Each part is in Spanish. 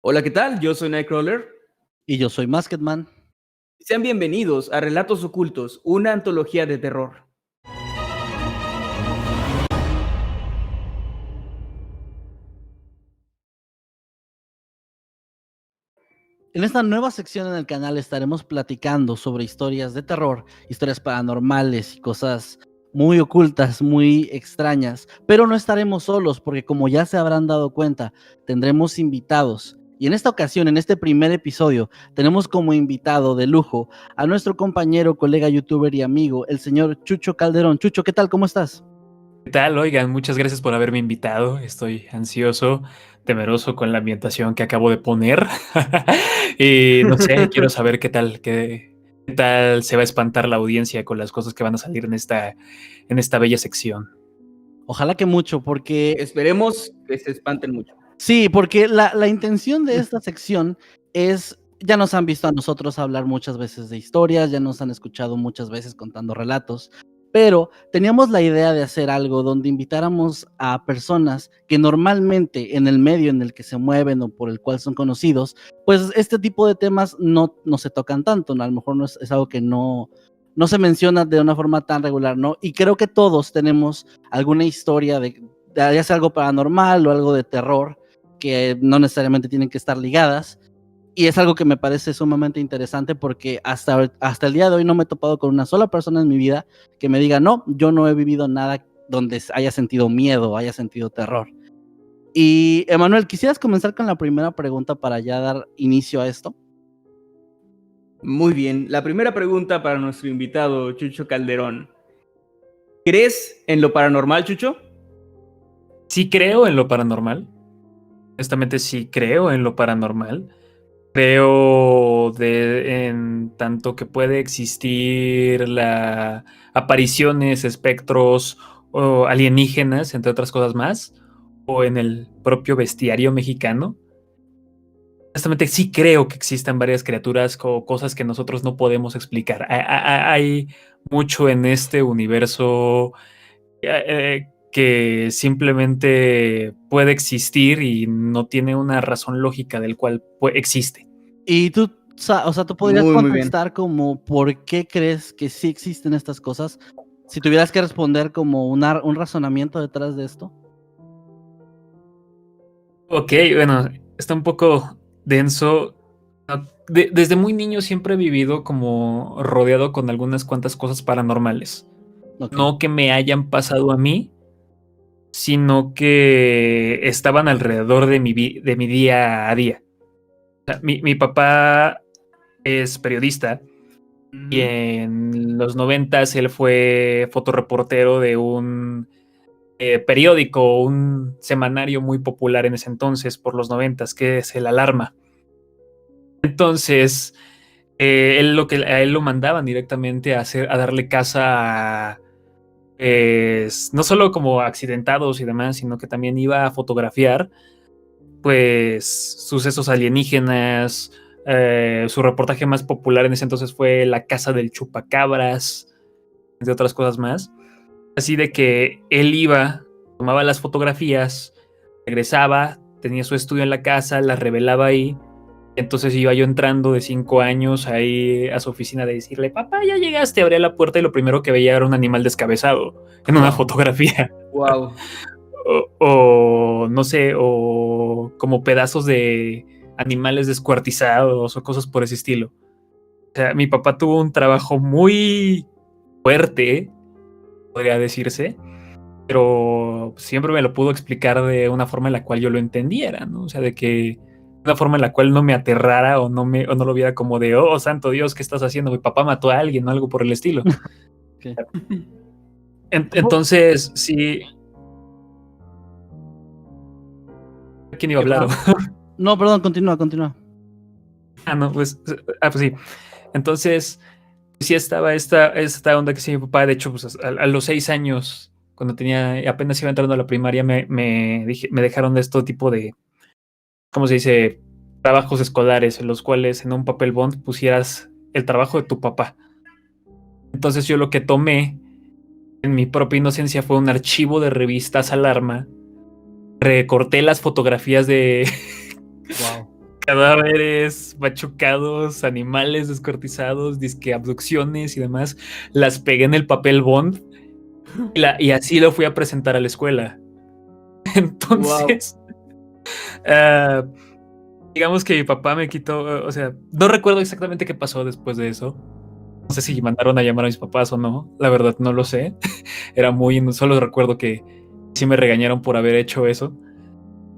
Hola, ¿qué tal? Yo soy Nightcrawler. Y yo soy Masketman. Sean bienvenidos a Relatos Ocultos, una antología de terror. En esta nueva sección en el canal estaremos platicando sobre historias de terror, historias paranormales y cosas muy ocultas, muy extrañas, pero no estaremos solos porque, como ya se habrán dado cuenta, tendremos invitados. Y en esta ocasión, en este primer episodio, tenemos como invitado de lujo a nuestro compañero, colega youtuber y amigo, el señor Chucho Calderón. Chucho, ¿qué tal? ¿Cómo estás? ¿Qué tal? Oigan, muchas gracias por haberme invitado. Estoy ansioso, temeroso con la ambientación que acabo de poner. Y no sé, quiero saber qué tal se va a espantar la audiencia con las cosas que van a salir en esta bella sección. Ojalá que mucho, porque Esperemos que se espanten mucho. sí, porque la intención de esta sección es, ya nos han visto a nosotros hablar muchas veces de historias, ya nos han escuchado muchas veces contando relatos, pero teníamos la idea de hacer algo donde invitáramos a personas que normalmente en el medio en el que se mueven o por el cual son conocidos, pues este tipo de temas no se tocan tanto, ¿no? A lo mejor es algo que no se menciona de una forma tan regular, ¿no? Y creo que todos tenemos alguna historia de ya sea algo paranormal o algo de terror, que no necesariamente tienen que estar ligadas, y es algo que me parece sumamente interesante porque hasta el día de hoy no me he topado con una sola persona en mi vida que me diga, no, yo no he vivido nada donde haya sentido miedo, haya sentido terror. Y Emanuel, ¿quisieras comenzar con la primera pregunta para ya dar inicio a esto? Muy bien, la primera pregunta para nuestro invitado, Chucho Calderón. ¿Crees en lo paranormal, Chucho? Sí creo en lo paranormal. Honestamente, sí creo en lo paranormal. Creo en tanto que puede existir apariciones, espectros o alienígenas, entre otras cosas más, o en el propio bestiario mexicano. Honestamente, sí creo que existan varias criaturas o cosas que nosotros no podemos explicar. Hay mucho en este universo que simplemente puede existir y no tiene una razón lógica del cual existe. Y tú, o sea, tú podrías Muy bien. contestar como ¿por qué crees que sí existen estas cosas? Si tuvieras que responder como un razonamiento detrás de esto. Ok, bueno, está un poco denso. Desde muy niño siempre he vivido como rodeado con algunas cuantas cosas paranormales. Okay. No que me hayan pasado a mí, sino que estaban alrededor de de mi día a día. O sea, mi papá es periodista y en los 90s él fue fotoreportero de un periódico, un semanario muy popular en ese entonces por los 90s, que es El Alarma. Entonces, a él lo mandaban directamente a darle caza a, no solo como accidentados y demás, sino que también iba a fotografiar pues sucesos alienígenas. Su reportaje más popular en ese entonces fue La Casa del Chupacabras, entre otras cosas más. Así de que él iba, tomaba las fotografías, regresaba, tenía su estudio en la casa, las revelaba ahí. Entonces iba yo entrando de 5 años ahí a su oficina de decirle, papá, ya llegaste, abría la puerta y lo primero que veía era un animal descabezado en una fotografía. Wow. O no sé, o como pedazos de animales descuartizados o cosas por ese estilo. O sea, mi papá tuvo un trabajo muy fuerte, podría decirse, pero siempre me lo pudo explicar de una forma en la cual yo lo entendiera, ¿no? O sea, de que una forma en la cual no me aterrara o no lo viera como de, oh, santo Dios, ¿qué estás haciendo? Mi papá mató a alguien o algo por el estilo. Okay. Entonces, sí. ¿Quién iba a hablar? No, perdón, continúa. No, pues sí. Entonces, sí estaba esta onda que sí, mi papá, de hecho, pues a los 6 años, cuando apenas iba entrando a la primaria, me dejaron de este tipo de, ¿cómo se dice? Trabajos escolares, en los cuales en un papel bond pusieras el trabajo de tu papá. Entonces yo lo que tomé en mi propia inocencia fue un archivo de revistas Alarma, recorté las fotografías de... Wow. cadáveres machucados, animales descuartizados, disque abducciones y demás, las pegué en el papel Bond y así lo fui a presentar a la escuela. Entonces, ah, digamos que mi papá me quitó, o sea, no recuerdo exactamente qué pasó después de eso. No sé si mandaron a llamar a mis papás o no, la verdad no lo sé. Era solo recuerdo que sí me regañaron por haber hecho eso.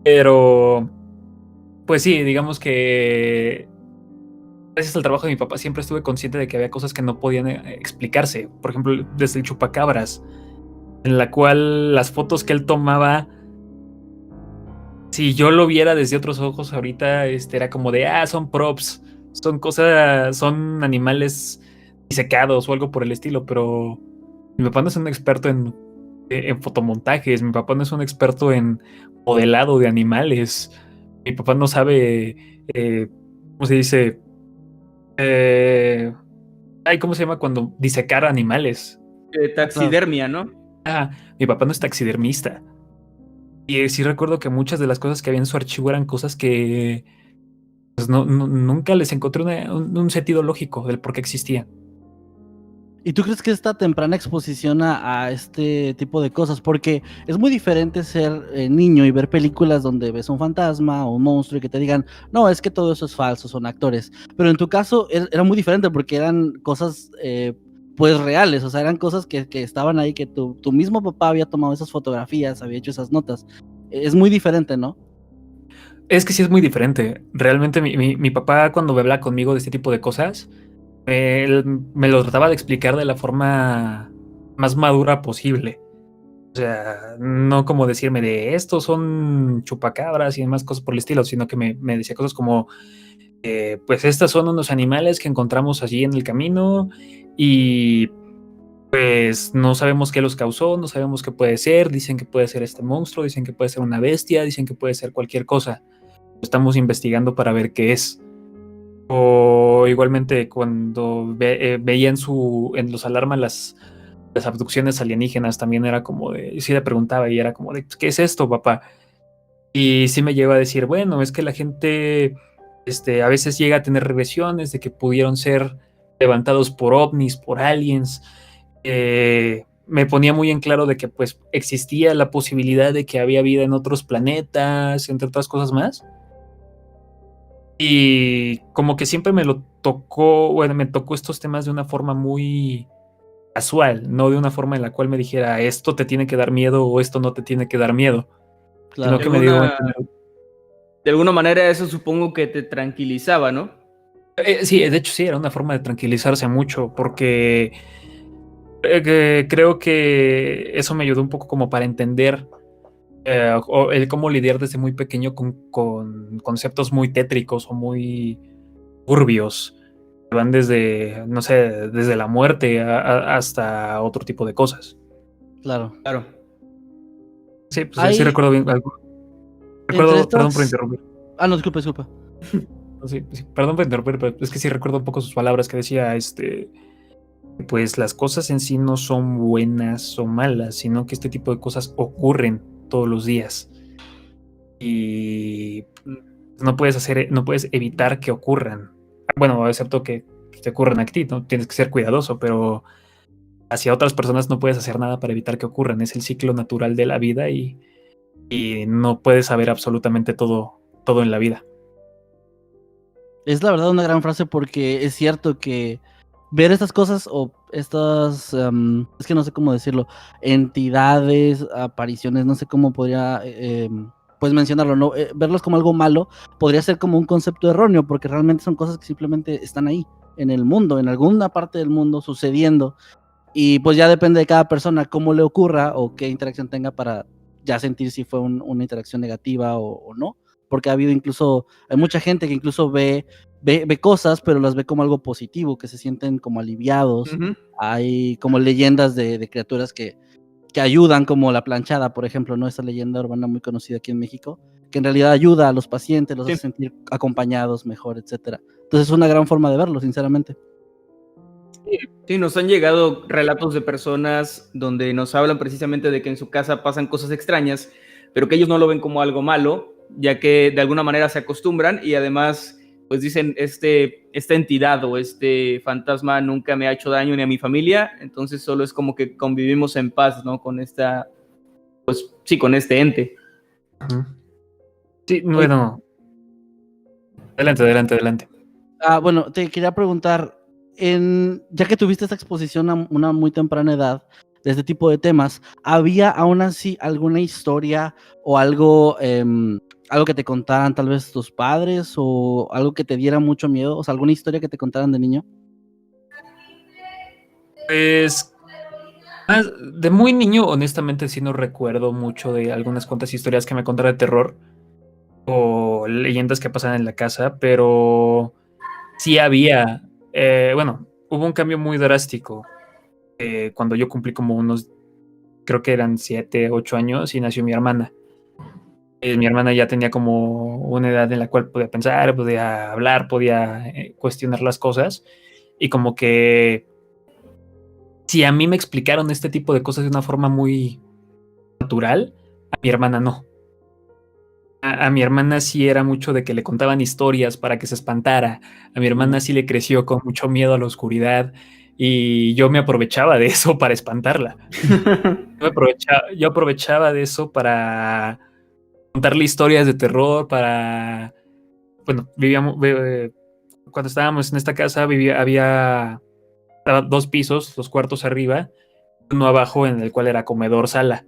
Pero, pues sí, digamos que gracias al trabajo de mi papá siempre estuve consciente de que había cosas que no podían explicarse. Por ejemplo, desde el chupacabras, en la cual las fotos que él tomaba, si yo lo viera desde otros ojos ahorita, era como de, son props, son cosas, son animales disecados o algo por el estilo, pero mi papá no es un experto en fotomontajes, mi papá no es un experto en modelado de animales, mi papá no sabe, ¿cómo se dice? ¿Cómo se llama cuando disecar animales? Taxidermia, ¿no? Mi papá no es taxidermista. Y sí recuerdo que muchas de las cosas que había en su archivo eran cosas que pues, nunca les encontré un sentido lógico del por qué existían. ¿Y tú crees que esta temprana exposición a este tipo de cosas? Porque es muy diferente ser niño y ver películas donde ves un fantasma o un monstruo y que te digan, no, es que todo eso es falso, son actores. Pero en tu caso era muy diferente porque eran cosas pues reales, o sea, eran cosas que estaban ahí, que tu mismo papá había tomado esas fotografías, había hecho esas notas. Es muy diferente, ¿no? Es que sí es muy diferente. Realmente mi papá cuando me habla conmigo de este tipo de cosas, él me lo trataba de explicar de la forma más madura posible. O sea, no como decirme de estos son chupacabras y demás cosas por el estilo, sino que me decía cosas como, pues estas son unos animales que encontramos allí en el camino y pues no sabemos qué los causó, no sabemos qué puede ser, dicen que puede ser este monstruo, dicen que puede ser una bestia, dicen que puede ser cualquier cosa. Estamos investigando para ver qué es. O igualmente cuando veía en los alarmas las abducciones alienígenas, también era como de, sí le preguntaba y era como de, ¿qué es esto, papá? Y sí me lleva a decir, bueno, es que la gente a veces llega a tener regresiones de que pudieron ser levantados por ovnis, por aliens. Me ponía muy en claro de que pues existía la posibilidad de que había vida en otros planetas, entre otras cosas más. Y como que siempre me tocó estos temas de una forma muy casual, no de una forma en la cual me dijera esto te tiene que dar miedo o esto no te tiene que dar miedo, Claro. sino que me dio... De alguna manera eso supongo que te tranquilizaba, ¿no? Sí, de hecho sí, era una forma de tranquilizarse mucho, porque creo que eso me ayudó un poco como para entender el cómo lidiar desde muy pequeño con conceptos muy tétricos o muy turbios, que van desde, no sé, desde la muerte hasta otro tipo de cosas. Claro. Claro. Sí, pues sí recuerdo bien algo. Perdón por interrumpir. No, disculpa. Sí, perdón por interrumpir, pero es que sí recuerdo un poco sus palabras que decía, pues las cosas en sí no son buenas o malas, sino que este tipo de cosas ocurren todos los días. Y no puedes evitar que ocurran. Bueno, excepto que te ocurran a ti, ¿no? Tienes que ser cuidadoso, pero hacia otras personas no puedes hacer nada para evitar que ocurran. Es el ciclo natural de la vida y no puedes saber absolutamente todo en la vida. Es la verdad una gran frase porque es cierto que ver estas cosas o estas, es que no sé cómo decirlo, entidades, apariciones, no sé cómo podría pues mencionarlo, ¿no? Verlos como algo malo podría ser como un concepto erróneo porque realmente son cosas que simplemente están ahí en el mundo, en alguna parte del mundo sucediendo y pues ya depende de cada persona cómo le ocurra o qué interacción tenga para ya sentir si fue una interacción negativa o no, porque ha habido incluso, hay mucha gente que incluso ve cosas, pero las ve como algo positivo, que se sienten como aliviados. Uh-huh. Hay como leyendas de criaturas que ayudan, como la planchada, por ejemplo, ¿no? Esa leyenda urbana muy conocida aquí en México, que en realidad ayuda a los pacientes, los hace sentir acompañados mejor, etcétera. Entonces es una gran forma de verlo, sinceramente. Sí, nos han llegado relatos de personas donde nos hablan precisamente de que en su casa pasan cosas extrañas, pero que ellos no lo ven como algo malo, ya que de alguna manera se acostumbran y además pues dicen esta entidad o este fantasma nunca me ha hecho daño ni a mi familia, entonces solo es como que convivimos en paz, ¿no? Con pues sí, con este ente. Sí, bueno. Adelante. Bueno, te quería preguntar, ya que tuviste esta exposición a una muy temprana edad de este tipo de temas, ¿había aún así alguna historia o algo que te contaran tal vez tus padres o algo que te diera mucho miedo? O sea, ¿alguna historia que te contaran de niño? Pues de muy niño, honestamente, sí no recuerdo mucho de algunas cuantas historias que me contaron de terror o leyendas que pasan en la casa, pero sí había, hubo un cambio muy drástico cuando yo cumplí como unos, creo que eran 7, 8 años y nació mi hermana. Mi hermana ya tenía como una edad en la cual podía pensar, podía hablar, podía cuestionar las cosas y como que si a mí me explicaron este tipo de cosas de una forma muy natural, a mi hermana no. A mi hermana sí era mucho de que le contaban historias para que se espantara. A mi hermana sí le creció con mucho miedo a la oscuridad y yo me aprovechaba de eso para espantarla. Yo aprovechaba de eso para contarle historias de terror, bueno, cuando estábamos en esta casa había 2 pisos, 2 cuartos arriba, uno abajo en el cual era comedor, sala.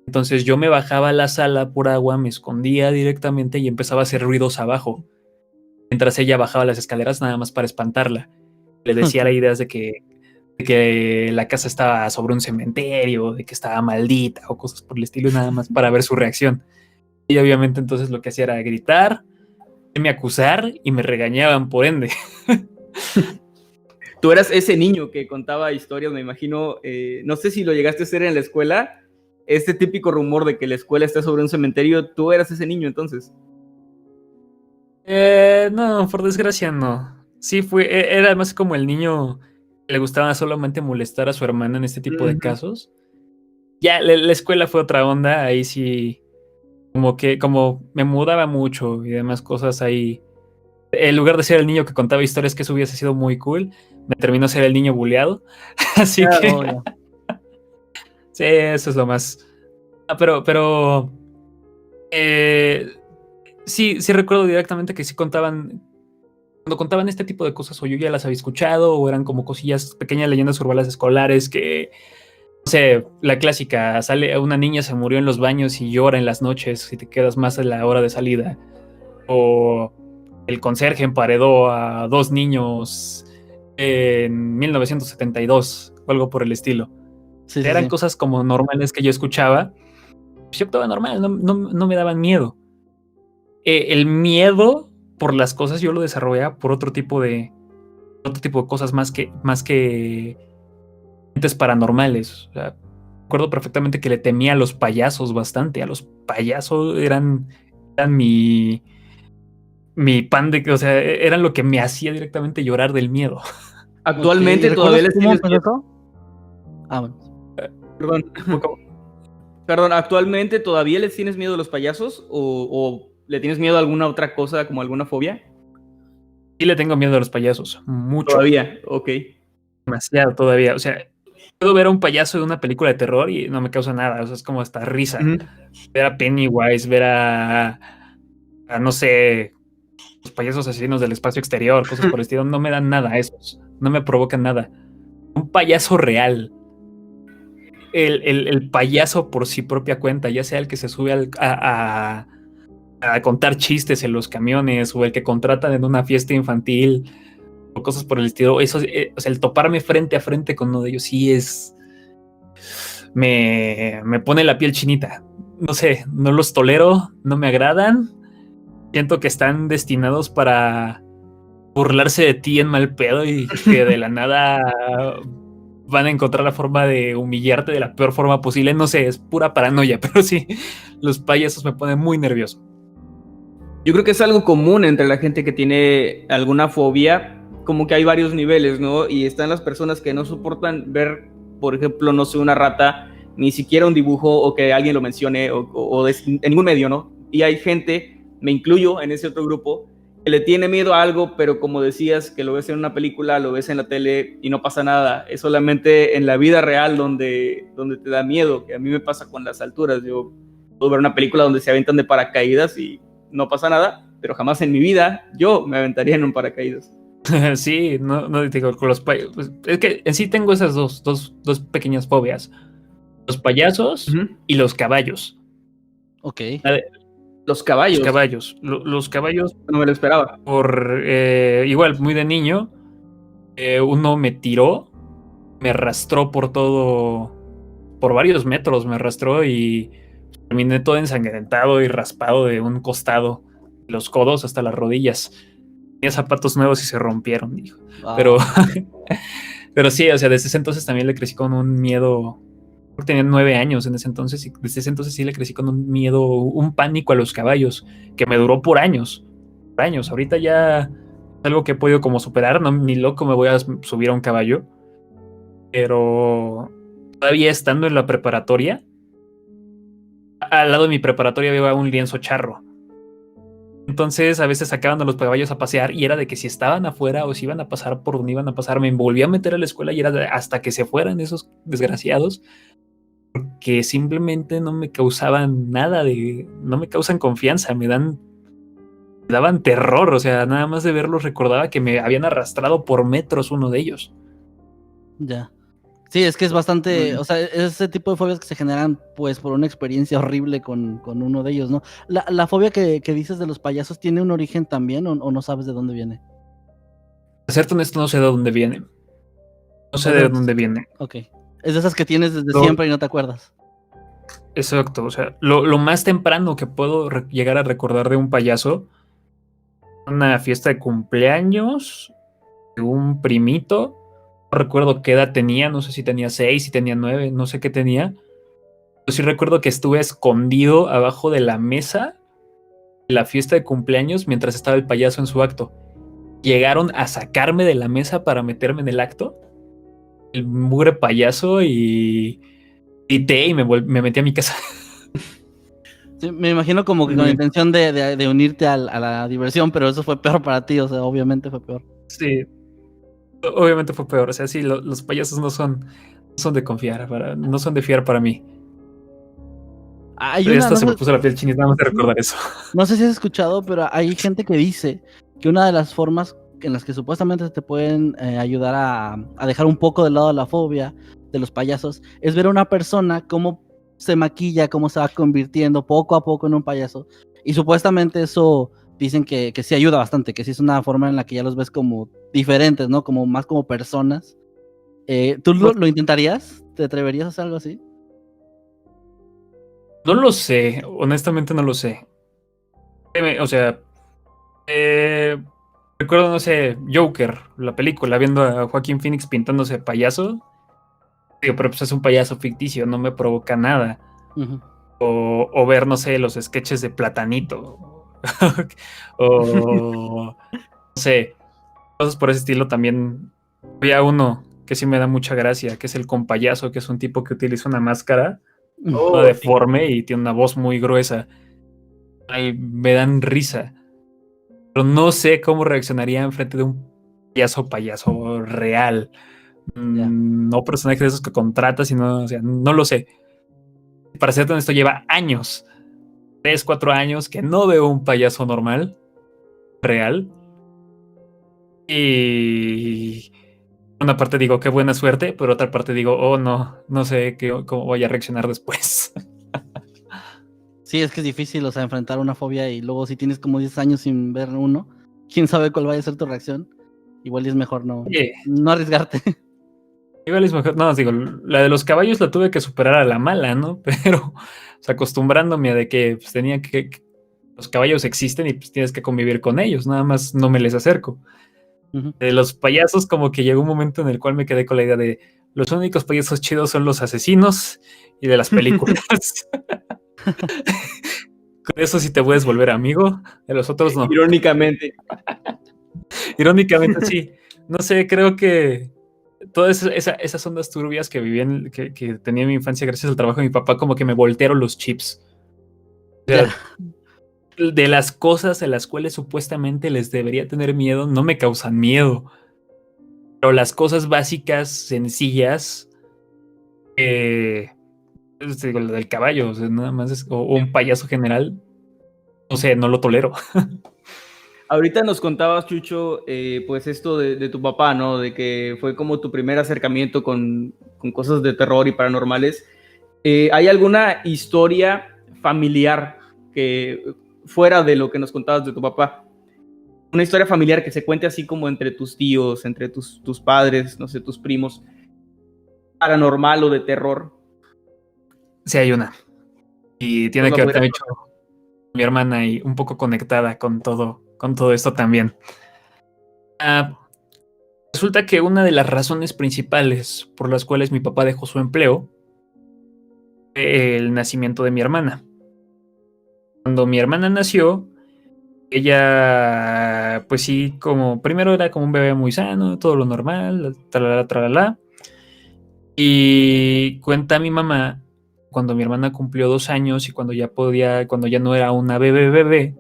Entonces yo me bajaba a la sala por agua, me escondía directamente y empezaba a hacer ruidos abajo. Mientras ella bajaba las escaleras nada más para espantarla. Le decía la idea de que la casa estaba sobre un cementerio, de que estaba maldita o cosas por el estilo, nada más para ver su reacción. Y obviamente entonces lo que hacía era gritar, me acusar y me regañaban por ende. Tú eras ese niño que contaba historias, me imagino, no sé si lo llegaste a hacer en la escuela, este típico rumor de que la escuela está sobre un cementerio, tú eras ese niño entonces. No, por desgracia no. Sí, era más como el niño que le gustaba solamente molestar a su hermana en este tipo de casos. Ya, la escuela fue otra onda, ahí sí, como me mudaba mucho y demás cosas ahí. En lugar de ser el niño que contaba historias, que eso hubiese sido muy cool, me terminó ser el niño buleado. Así que sí, eso es lo más. Pero sí recuerdo directamente que sí contaban. Cuando contaban este tipo de cosas, o yo ya las había escuchado, o eran como cosillas, pequeñas leyendas urbanas escolares que, no sé, la clásica, una niña se murió en los baños y llora en las noches si te quedas más a la hora de salida. O el conserje emparedó a 2 niños en 1972, o algo por el estilo. Eran cosas como normales que yo escuchaba. Yo estaba normal, no me daban miedo. El miedo por las cosas yo lo desarrollaba por otro tipo de cosas más que entes paranormales. O sea, recuerdo perfectamente que le temía a los payasos bastante. A los payasos eran mi pan de, o sea, eran lo que me hacía directamente llorar del miedo. Actualmente todavía les tienes miedo. Bueno. Perdón, ¿actualmente todavía les tienes miedo a los payasos o le tienes miedo a alguna otra cosa, como alguna fobia? Sí le tengo miedo a los payasos, mucho. Todavía, ok. Demasiado todavía, o sea, puedo ver a un payaso de una película de terror y no me causa nada, o sea, es como hasta risa. Ver a Pennywise, ver a no sé, los payasos asesinos del espacio exterior, cosas por el estilo, no me dan nada esos, no me provocan nada. Un payaso real, el payaso por sí propia cuenta, ya sea el que se sube a contar chistes en los camiones o el que contratan en una fiesta infantil o cosas por el estilo, eso, o sea, el toparme frente a frente con uno de ellos sí me pone la piel chinita. No sé, no los tolero, no me agradan. Siento que están destinados para burlarse de ti en mal pedo y que de la nada van a encontrar la forma de humillarte de la peor forma posible. No sé, es pura paranoia, pero sí, los payasos me ponen muy nervioso. Yo creo que es algo común entre la gente que tiene alguna fobia, como que hay varios niveles, ¿no? Y están las personas que no soportan ver, por ejemplo, no sé, una rata, ni siquiera un dibujo o que alguien lo mencione o en ningún medio, ¿no? Y hay gente, me incluyo en ese otro grupo, que le tiene miedo a algo, pero como decías, que lo ves en una película, lo ves en la tele y no pasa nada. Es solamente en la vida real donde te da miedo, que a mí me pasa con las alturas. Yo puedo ver una película donde se aventan de paracaídas y no pasa nada, pero jamás en mi vida yo me aventaría en un paracaídas. Sí, no digo, con los payasos. Pues, es que en sí tengo esas dos pequeñas fobias. Los payasos y los caballos. Ok. Los caballos. Los caballos, no me lo esperaba. por igual, muy de niño, uno me tiró, me arrastró por varios metros, me arrastró y terminé todo ensangrentado y raspado de un costado, los codos hasta las rodillas. Tenía zapatos nuevos y se rompieron, hijo. Wow. Pero sí, o sea, desde ese entonces también le crecí con un miedo. Tenía 9 años en ese entonces y desde ese entonces sí le crecí con un miedo, un pánico a los caballos que me duró por años. Por años. Ahorita ya es algo que he podido como superar, no, ni loco me voy a subir a un caballo. Pero todavía estando en la preparatoria, al lado de mi preparatoria había un lienzo charro. Entonces a veces sacaban a los caballos a pasear y era de que si estaban afuera o si iban a pasar por donde iban a pasar, me volvía a meter a la escuela y era hasta que se fueran esos desgraciados, que simplemente no me causaban nada no me causan confianza, me daban terror, o sea, nada más de verlos recordaba que me habían arrastrado por metros uno de ellos. Ya. Sí, es que es bastante, o sea, ese tipo de fobias que se generan pues por una experiencia horrible con uno de ellos, ¿no? La fobia que dices de los payasos tiene un origen también o no sabes de dónde viene. Para serte honesto, no sé de dónde viene. No sé de dónde viene. Ok. Es de esas que tienes desde siempre y no te acuerdas. Exacto, o sea, lo más temprano que puedo llegar a recordar de un payaso, una fiesta de cumpleaños de un primito. No recuerdo qué edad tenía, no sé si tenía 6, si tenía 9, no sé qué tenía. Yo sí recuerdo que estuve escondido abajo de la mesa de la fiesta de cumpleaños mientras estaba el payaso en su acto. Llegaron a sacarme de la mesa para meterme en el acto, el mugre payaso, y grité y me metí a mi casa. Sí, me imagino como que con la intención de unirte a la diversión, pero eso fue peor para ti, o sea, obviamente fue peor. Sí, obviamente fue peor. O sea, sí, los payasos no son de confiar, no son de fiar para mí. Se me puso la piel chinita nada más de recordar eso. No sé si has escuchado, pero hay gente que dice que una de las formas en las que supuestamente te pueden ayudar a dejar un poco de lado la fobia de los payasos es ver a una persona cómo se maquilla, cómo se va convirtiendo poco a poco en un payaso. Y supuestamente eso dicen que sí ayuda bastante, que sí es una forma en la que ya los ves como diferentes, ¿no? Como más como personas. ¿Tú lo intentarías? ¿Te atreverías a hacer algo así? No lo sé, honestamente no lo sé. O sea, recuerdo, no sé, Joker, la película, viendo a Joaquín Phoenix pintándose payaso. Digo, pero pues es un payaso ficticio, no me provoca nada. Uh-huh. O ver, no sé, los sketches de Platanito. O no sé, cosas por ese estilo también. Había uno que sí me da mucha gracia, que es el compayaso, que es un tipo que utiliza una máscara deforme y tiene una voz muy gruesa. Ay, me dan risa. Pero no sé cómo reaccionaría enfrente de un payaso real. No personajes de esos que contratas, sino, o sea, no lo sé. Para ser honesto, lleva años, 3, 4 años, que no veo un payaso normal, real. Y una parte digo, qué buena suerte, pero otra parte digo, oh no sé cómo voy a reaccionar después. Sí, es que es difícil, o sea, enfrentar una fobia y luego si tienes como 10 años sin ver uno, quién sabe cuál vaya a ser tu reacción. Igual es mejor no arriesgarte. Igual es mejor, no, digo, la de los caballos la tuve que superar a la mala, ¿no? Pero, o sea, acostumbrándome a de que pues, tenía que los caballos existen y pues tienes que convivir con ellos, nada más no me les acerco. Uh-huh. De los payasos, como que llegó un momento en el cual me quedé con la idea de los únicos payasos chidos son los asesinos y de las películas. Con eso sí te puedes volver amigo, de los otros no. Irónicamente. Irónicamente sí. No sé, creo que todas esas ondas turbias que vivían, que tenía en mi infancia gracias al trabajo de mi papá, como que me voltearon los chips. O sea, de las cosas a las cuales supuestamente les debería tener miedo, no me causan miedo. Pero las cosas básicas, sencillas, digo, lo del caballo, o sea, nada más o un payaso general, no sé, no lo tolero. Ahorita nos contabas, Chucho, pues esto de tu papá, ¿no? De que fue como tu primer acercamiento con cosas de terror y paranormales. ¿Hay alguna historia familiar que fuera de lo que nos contabas de tu papá? Una historia familiar que se cuente así como entre tus tíos, entre tus padres, no sé, tus primos, paranormal o de terror. Sí, hay una. Y tiene Nos que la ver podrías también con mi hermana y un poco conectada con todo esto también. Resulta que una de las razones principales por las cuales mi papá dejó su empleo fue el nacimiento de mi hermana. Cuando mi hermana nació, ella, pues sí, como primero era como un bebé muy sano, todo lo normal, tralala, tralala. Y cuenta mi mamá, cuando mi hermana cumplió 2 años y cuando ya no era una bebé,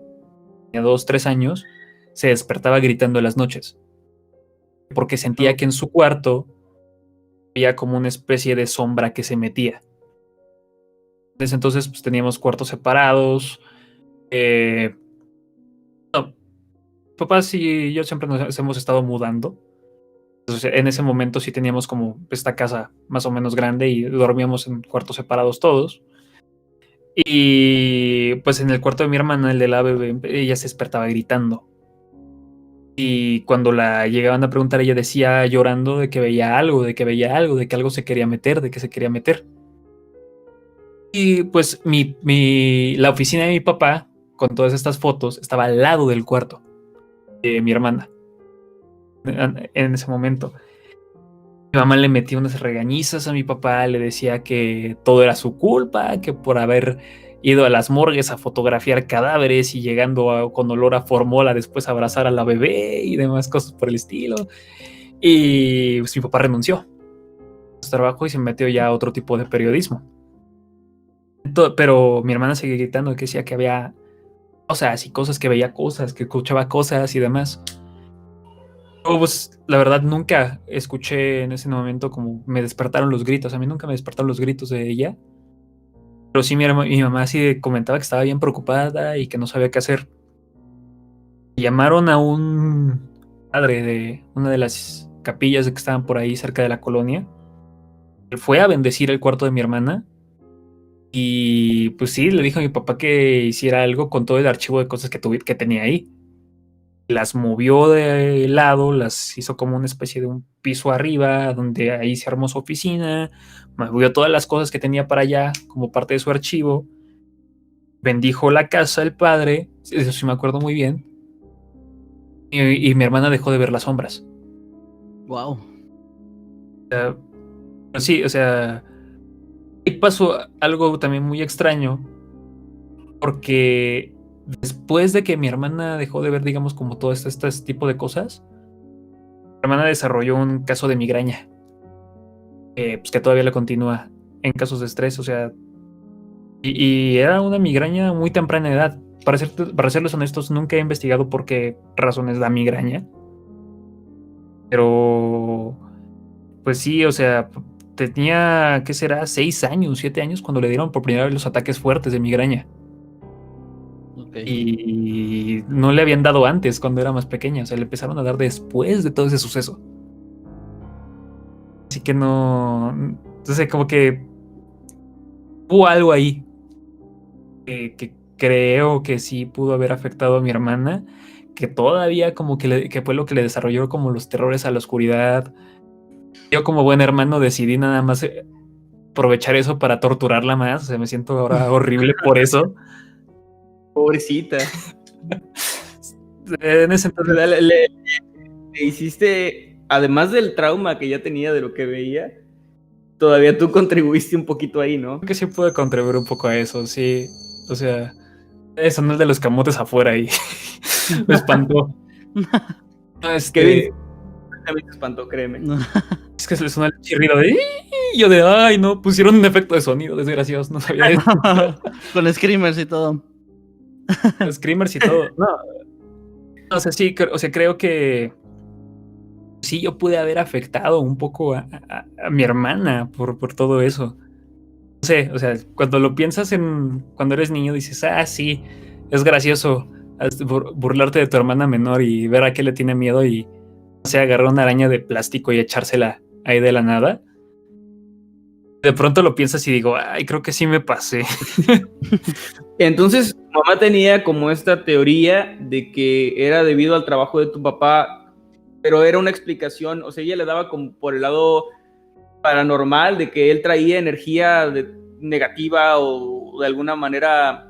tenía 2, 3 años, se despertaba gritando en las noches. Porque sentía que en su cuarto había como una especie de sombra que se metía. Desde entonces, pues teníamos cuartos separados. No, papás y yo siempre nos hemos estado mudando. Entonces, en ese momento sí teníamos como esta casa más o menos grande y dormíamos en cuartos separados todos. Y pues en el cuarto de mi hermana, el de la bebé, ella se despertaba gritando. Y cuando la llegaban a preguntar, ella decía llorando de que veía algo, de que algo se quería meter, de que se quería meter. Y pues la oficina de mi papá, con todas estas fotos, estaba al lado del cuarto de mi hermana. En ese momento. Mi mamá le metía unas regañizas a mi papá, le decía que todo era su culpa, que por haber ido a las morgues a fotografiar cadáveres y llegando con olor a formola después a abrazar a la bebé y demás cosas por el estilo. Y pues mi papá renunció a su trabajo y se metió ya a otro tipo de periodismo. Pero mi hermana seguía gritando que decía que había cosas y cosas, que veía cosas, que escuchaba cosas y demás. Yo, pues, la verdad, nunca escuché en ese momento como me despertaron los gritos. A mí nunca me despertaron los gritos de ella. Pero sí, mi mamá sí comentaba que estaba bien preocupada y que no sabía qué hacer. Llamaron a un padre de una de las capillas que estaban por ahí cerca de la colonia. Él fue a bendecir el cuarto de mi hermana. Y pues sí, le dijo a mi papá que hiciera algo con todo el archivo de cosas que tenía ahí. Las movió de lado, las hizo como una especie de un piso arriba, donde ahí se armó su oficina, movió todas las cosas que tenía para allá como parte de su archivo, bendijo la casa el padre, eso sí me acuerdo muy bien, y mi hermana dejó de ver las sombras. Wow. Sí, o sea, y pasó algo también muy extraño, porque después de que mi hermana dejó de ver, digamos, como todo este tipo de cosas, mi hermana desarrolló un caso de migraña, pues que todavía le continúa en casos de estrés, o sea, y era una migraña muy temprana edad. Para serles honestos, nunca he investigado por qué razones da migraña, pero pues sí, o sea, tenía, ¿qué será? 6 años, 7 años cuando le dieron por primera vez los ataques fuertes de migraña. Okay. Y no le habían dado antes cuando era más pequeña, o sea, le empezaron a dar después de todo ese suceso. Así que no, entonces como que hubo algo ahí que creo que sí pudo haber afectado a mi hermana, que todavía como que fue lo que le desarrolló como los terrores a la oscuridad. Yo como buen hermano decidí nada más aprovechar eso para torturarla más, o sea, me siento ahora horrible por eso. Pobrecita. En ese entonces Le hiciste, además del trauma que ya tenía de lo que veía, todavía tú contribuiste un poquito ahí, ¿no? creo que sí pude contribuir un poco a eso, sí. O sea, eso no es de los camotes afuera y me espantó. No, Kevin también te espantó, créeme. es que se le suena el chirrido de y yo de ay, no, pusieron un efecto de sonido, desgraciados, no sabía eso. Con screamers y todo. screamers y todo. No, o sea, sí, o sea, creo que sí, yo pude haber afectado un poco a mi hermana por todo eso. No sé, o sea, cuando lo piensas cuando eres niño dices, sí, es gracioso burlarte de tu hermana menor y ver a qué le tiene miedo y, no sé, agarrar una araña de plástico y echársela ahí de la nada. De pronto lo piensas y digo, ay, creo que sí me pasé. Entonces, tu mamá tenía como esta teoría de que era debido al trabajo de tu papá, pero era una explicación, o sea, ella le daba como por el lado paranormal, de que él traía energía negativa o de alguna manera,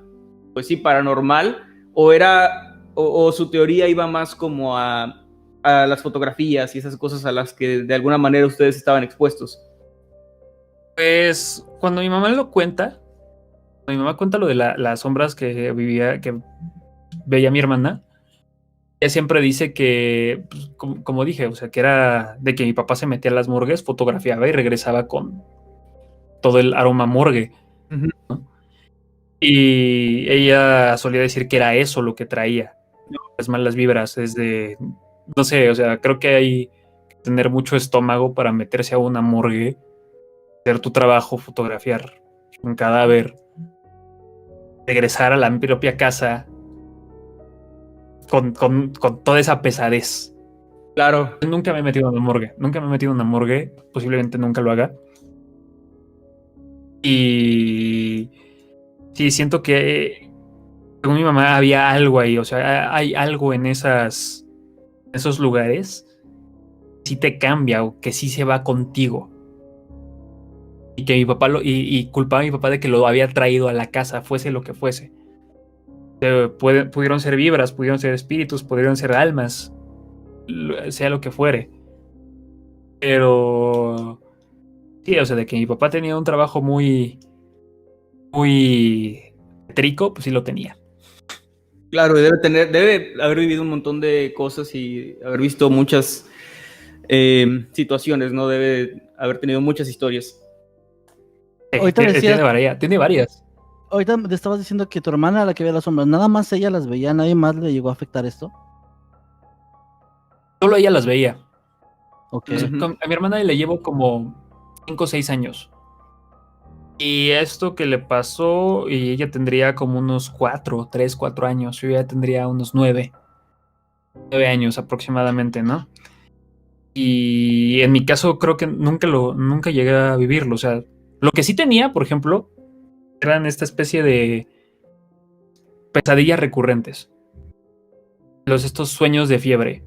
pues sí, paranormal, o su teoría iba más como a las fotografías y esas cosas a las que de alguna manera ustedes estaban expuestos. Pues cuando mi mamá lo cuenta, cuando mi mamá cuenta lo de las sombras que veía mi hermana, ella siempre dice que, pues, como dije, o sea, que era de que mi papá se metía a las morgues, fotografiaba y regresaba con todo el aroma morgue, Uh-huh. ¿no? Y ella solía decir que era eso lo que traía, las malas vibras, no sé, o sea, creo que hay que tener mucho estómago para meterse a una morgue, hacer tu trabajo, fotografiar un cadáver, regresar a la propia casa con toda esa pesadez. Claro. Nunca me he metido en una morgue, posiblemente nunca lo haga. Y sí, siento que según mi mamá había algo ahí, o sea, hay algo en esos lugares que sí te cambia o que sí se va contigo. Y que mi papá y culpaba a mi papá de que lo había traído a la casa, fuese lo que fuese. Pudieron ser vibras, pudieron ser espíritus, pudieron ser almas, sea lo que fuere. Pero sí, o sea, de que mi papá tenía un trabajo muy trico, pues sí lo tenía. Claro, debe haber vivido un montón de cosas y haber visto muchas situaciones, ¿no? Debe haber tenido muchas historias. Ahorita decías, Tiene varias. ahorita te estabas diciendo que tu hermana era la que veía las sombras, nada más ella las veía, nadie más le llegó a afectar esto. Solo ella las veía. Ok. Uh-huh. A mi hermana le llevo como 5 o 6 años. Y esto que le pasó, y ella tendría como unos 3, 4 años. Yo ya tendría unos 9 años aproximadamente, ¿no? Y en mi caso creo que nunca llegué a vivirlo. O sea, lo que sí tenía, por ejemplo, eran esta especie de pesadillas recurrentes. Estos sueños de fiebre.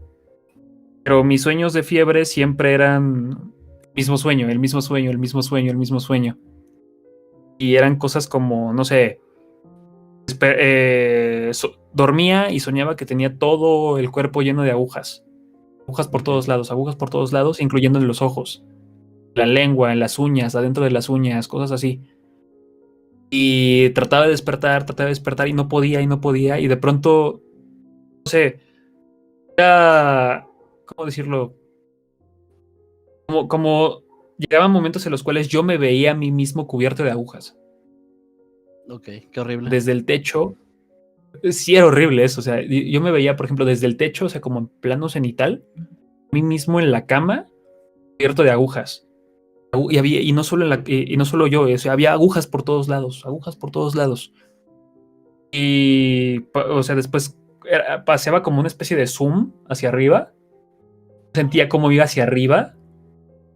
Pero mis sueños de fiebre siempre eran el mismo sueño, el mismo sueño, el mismo sueño, el mismo sueño. Y eran cosas como, no sé, dormía y soñaba que tenía todo el cuerpo lleno de agujas. Agujas por todos lados, incluyendo en los ojos, la lengua, en las uñas, adentro de las uñas, cosas así. Y trataba de despertar y no podía. Y de pronto, no sé, era, ¿cómo decirlo? Como llegaban momentos en los cuales yo me veía a mí mismo cubierto de agujas. Ok, qué horrible. Desde el techo. Sí, era horrible eso. O sea, yo me veía, por ejemplo, desde el techo, o sea, como en plano cenital, a mí mismo en la cama, cubierto de agujas. Y no solo y no solo yo, o sea, había agujas por todos lados, agujas por todos lados. Y, o sea, después paseaba como una especie de zoom hacia arriba. Sentía como iba hacia arriba.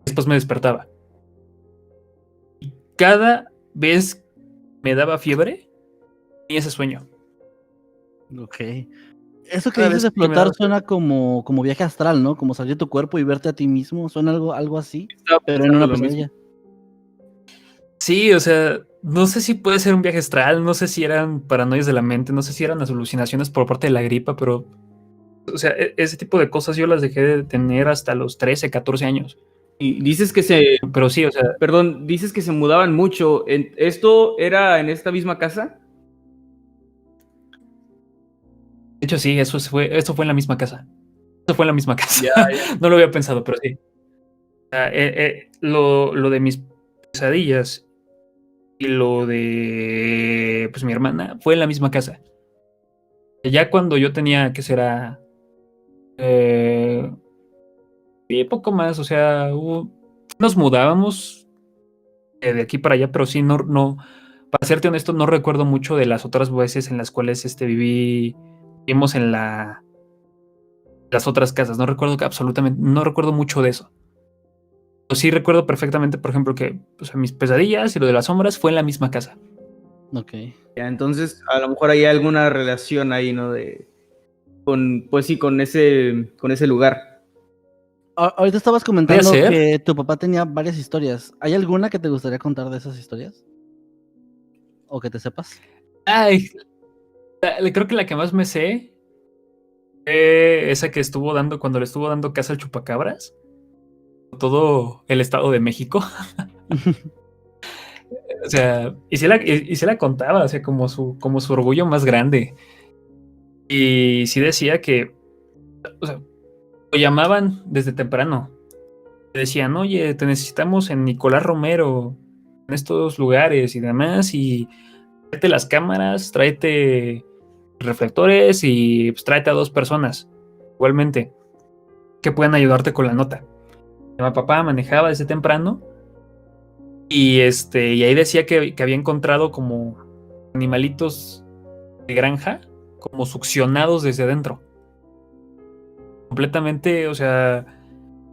Después me despertaba. Y cada vez me daba fiebre y ese sueño. Ok. Eso que Cada dices vez de que me flotar daba suena como viaje astral, ¿no? Como salir de tu cuerpo y verte a ti mismo. Suena algo así, Estaba pero en pensando una lo mismo. pesadilla. Sí, o sea, no sé si puede ser un viaje astral, no sé si eran paranoias de la mente, no sé si eran las alucinaciones por parte de la gripa, pero, o sea, ese tipo de cosas yo las dejé de tener hasta los 13, 14 años. Y dices que Pero sí, o sea, dices que se mudaban mucho. ¿Esto era en esta misma casa? de hecho sí, esto fue en la misma casa. Eso fue en la misma casa. Ya, No lo había pensado, pero sí. O sea, lo de mis pesadillas y lo de, pues, mi hermana fue en la misma casa. Ya cuando yo tenía, ¿qué será? Sí, poco más, o sea, nos mudábamos de aquí para allá, pero sí, no, para serte honesto, no recuerdo mucho de las otras veces en las cuales vivimos en las otras casas, no recuerdo absolutamente, no recuerdo mucho de eso. Pero sí recuerdo perfectamente, por ejemplo, que mis pesadillas y lo de las sombras fue en la misma casa. Ok. Ya, entonces, a lo mejor hay alguna relación ahí, ¿no? Pues sí, con ese lugar. Ahorita estabas ¿Puede comentando ser? que tu papá tenía varias historias. ¿Hay alguna que te gustaría contar de esas historias? ¿O que te sepas? Ay, creo que la que más me sé fue esa que estuvo dando cuando le estuvo dando casa al chupacabras. Todo el Estado de México. O sea, y se la contaba, o sea, como su orgullo más grande. Y sí decía que, o sea, lo llamaban desde temprano. Le decían, oye, te necesitamos en Nicolás Romero, en estos lugares y demás, y tráete las cámaras, tráete reflectores y pues, tráete a 2 personas, igualmente, que puedan ayudarte con la nota. Mi papá manejaba desde temprano y ahí decía que había encontrado como animalitos de granja, como succionados desde dentro. Completamente, o sea,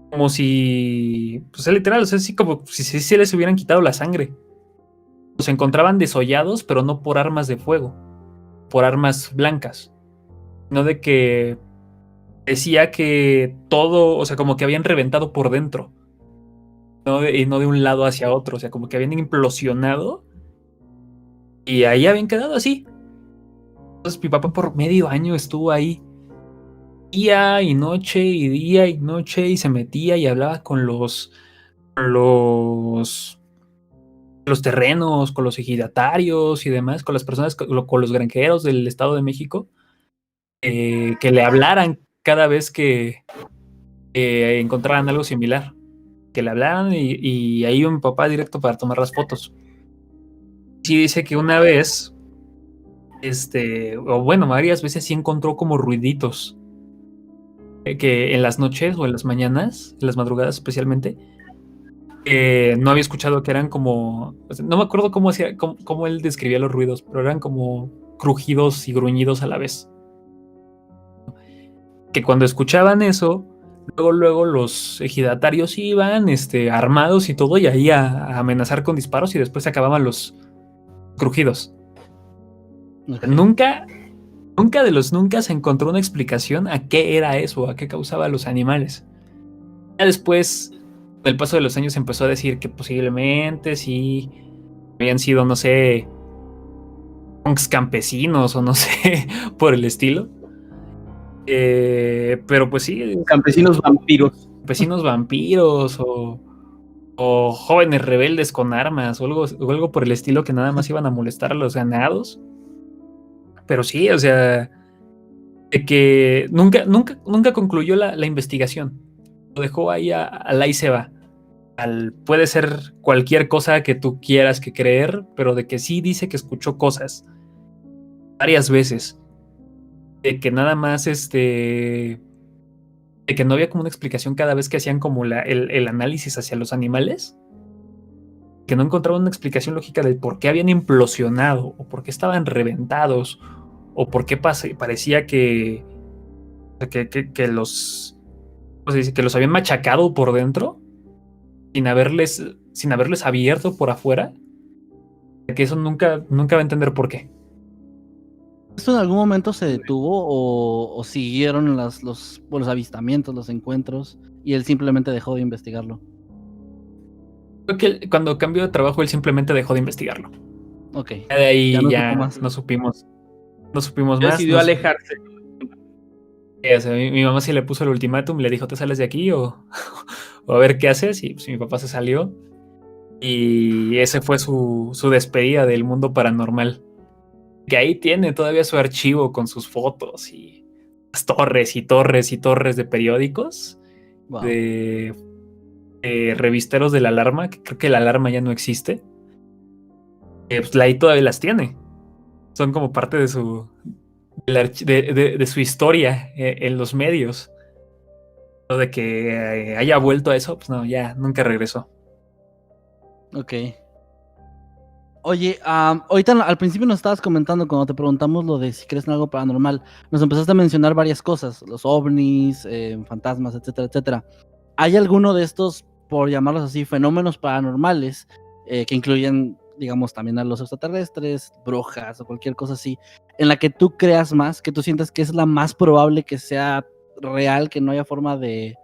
como si, pues literal, o sea, así como si se les hubieran quitado la sangre. Se encontraban desollados, pero no por armas de fuego, por armas blancas. No de que decía que todo, o sea, como que habían reventado por dentro, y no de un lado hacia otro, o sea, como que habían implosionado y ahí habían quedado así. Entonces mi papá por medio año estuvo ahí día y noche y día y noche y se metía y hablaba con los, los terrenos, con los ejidatarios y demás, con las personas, con los granjeros del Estado de México, que le hablaran cada vez que encontraran algo similar, que le hablaran y ahí iba mi papá directo para tomar las fotos. Sí dice que una vez, o bueno, varias veces sí encontró como ruiditos, que en las noches o en las mañanas, en las madrugadas especialmente, no había escuchado que eran como, o sea, no me acuerdo cómo él describía los ruidos, pero eran como crujidos y gruñidos a la vez. Que cuando escuchaban eso, luego los ejidatarios iban, armados y todo, y ahí a amenazar con disparos y después se acababan los crujidos. Ok. Nunca de los nunca se encontró una explicación a qué era eso, a qué causaba a los animales. Ya después, con el paso de los años, se empezó a decir que posiblemente sí habían sido, no sé, punks campesinos o no sé, por el estilo. Pero pues sí, Campesinos vampiros. campesinos vampiros o jóvenes rebeldes con armas o algo por el estilo que nada más iban a molestar a los ganados. Pero sí, o sea, de que nunca concluyó la investigación. Lo dejó ahí al ahí se va. Puede ser cualquier cosa que tú quieras que creer, pero de que sí dice que escuchó cosas varias veces. De que nada más de que no había como una explicación cada vez que hacían como el análisis hacia los animales, que no encontraban una explicación lógica de por qué habían implosionado, o por qué estaban reventados, o por qué parecía que los, ¿cómo se dice? Que los habían machacado por dentro sin haberles abierto por afuera, que eso nunca va a entender por qué. ¿Esto en algún momento se detuvo o siguieron los avistamientos, los encuentros, y él simplemente dejó de investigarlo? Creo que cuando cambió de trabajo él simplemente dejó de investigarlo. Ok. Ya de ahí Ya no supo ya más. no supimos más. Decidió alejarse. O sea, mi mamá sí le puso el ultimátum, le dijo, ¿te sales de aquí o a ver qué haces? Y pues mi papá se salió. Y ese fue su despedida del mundo paranormal. Que ahí tiene todavía su archivo con sus fotos y las torres y torres y torres de periódicos, Wow. de revisteros de la alarma, que creo que la alarma ya no existe. Pues ahí todavía las tiene. Son como parte de de su historia en los medios. Lo de que haya vuelto a eso, pues no, ya nunca regresó. Ok. Oye, ahorita al principio nos estabas comentando cuando te preguntamos lo de si crees en algo paranormal. Nos empezaste a mencionar varias cosas, los ovnis, fantasmas, etcétera, etcétera. ¿Hay alguno de estos, por llamarlos así, fenómenos paranormales que incluyen, digamos, también a los extraterrestres, brujas o cualquier cosa así, en la que tú creas más, que tú sientas que es la más probable que sea real, que no haya forma de,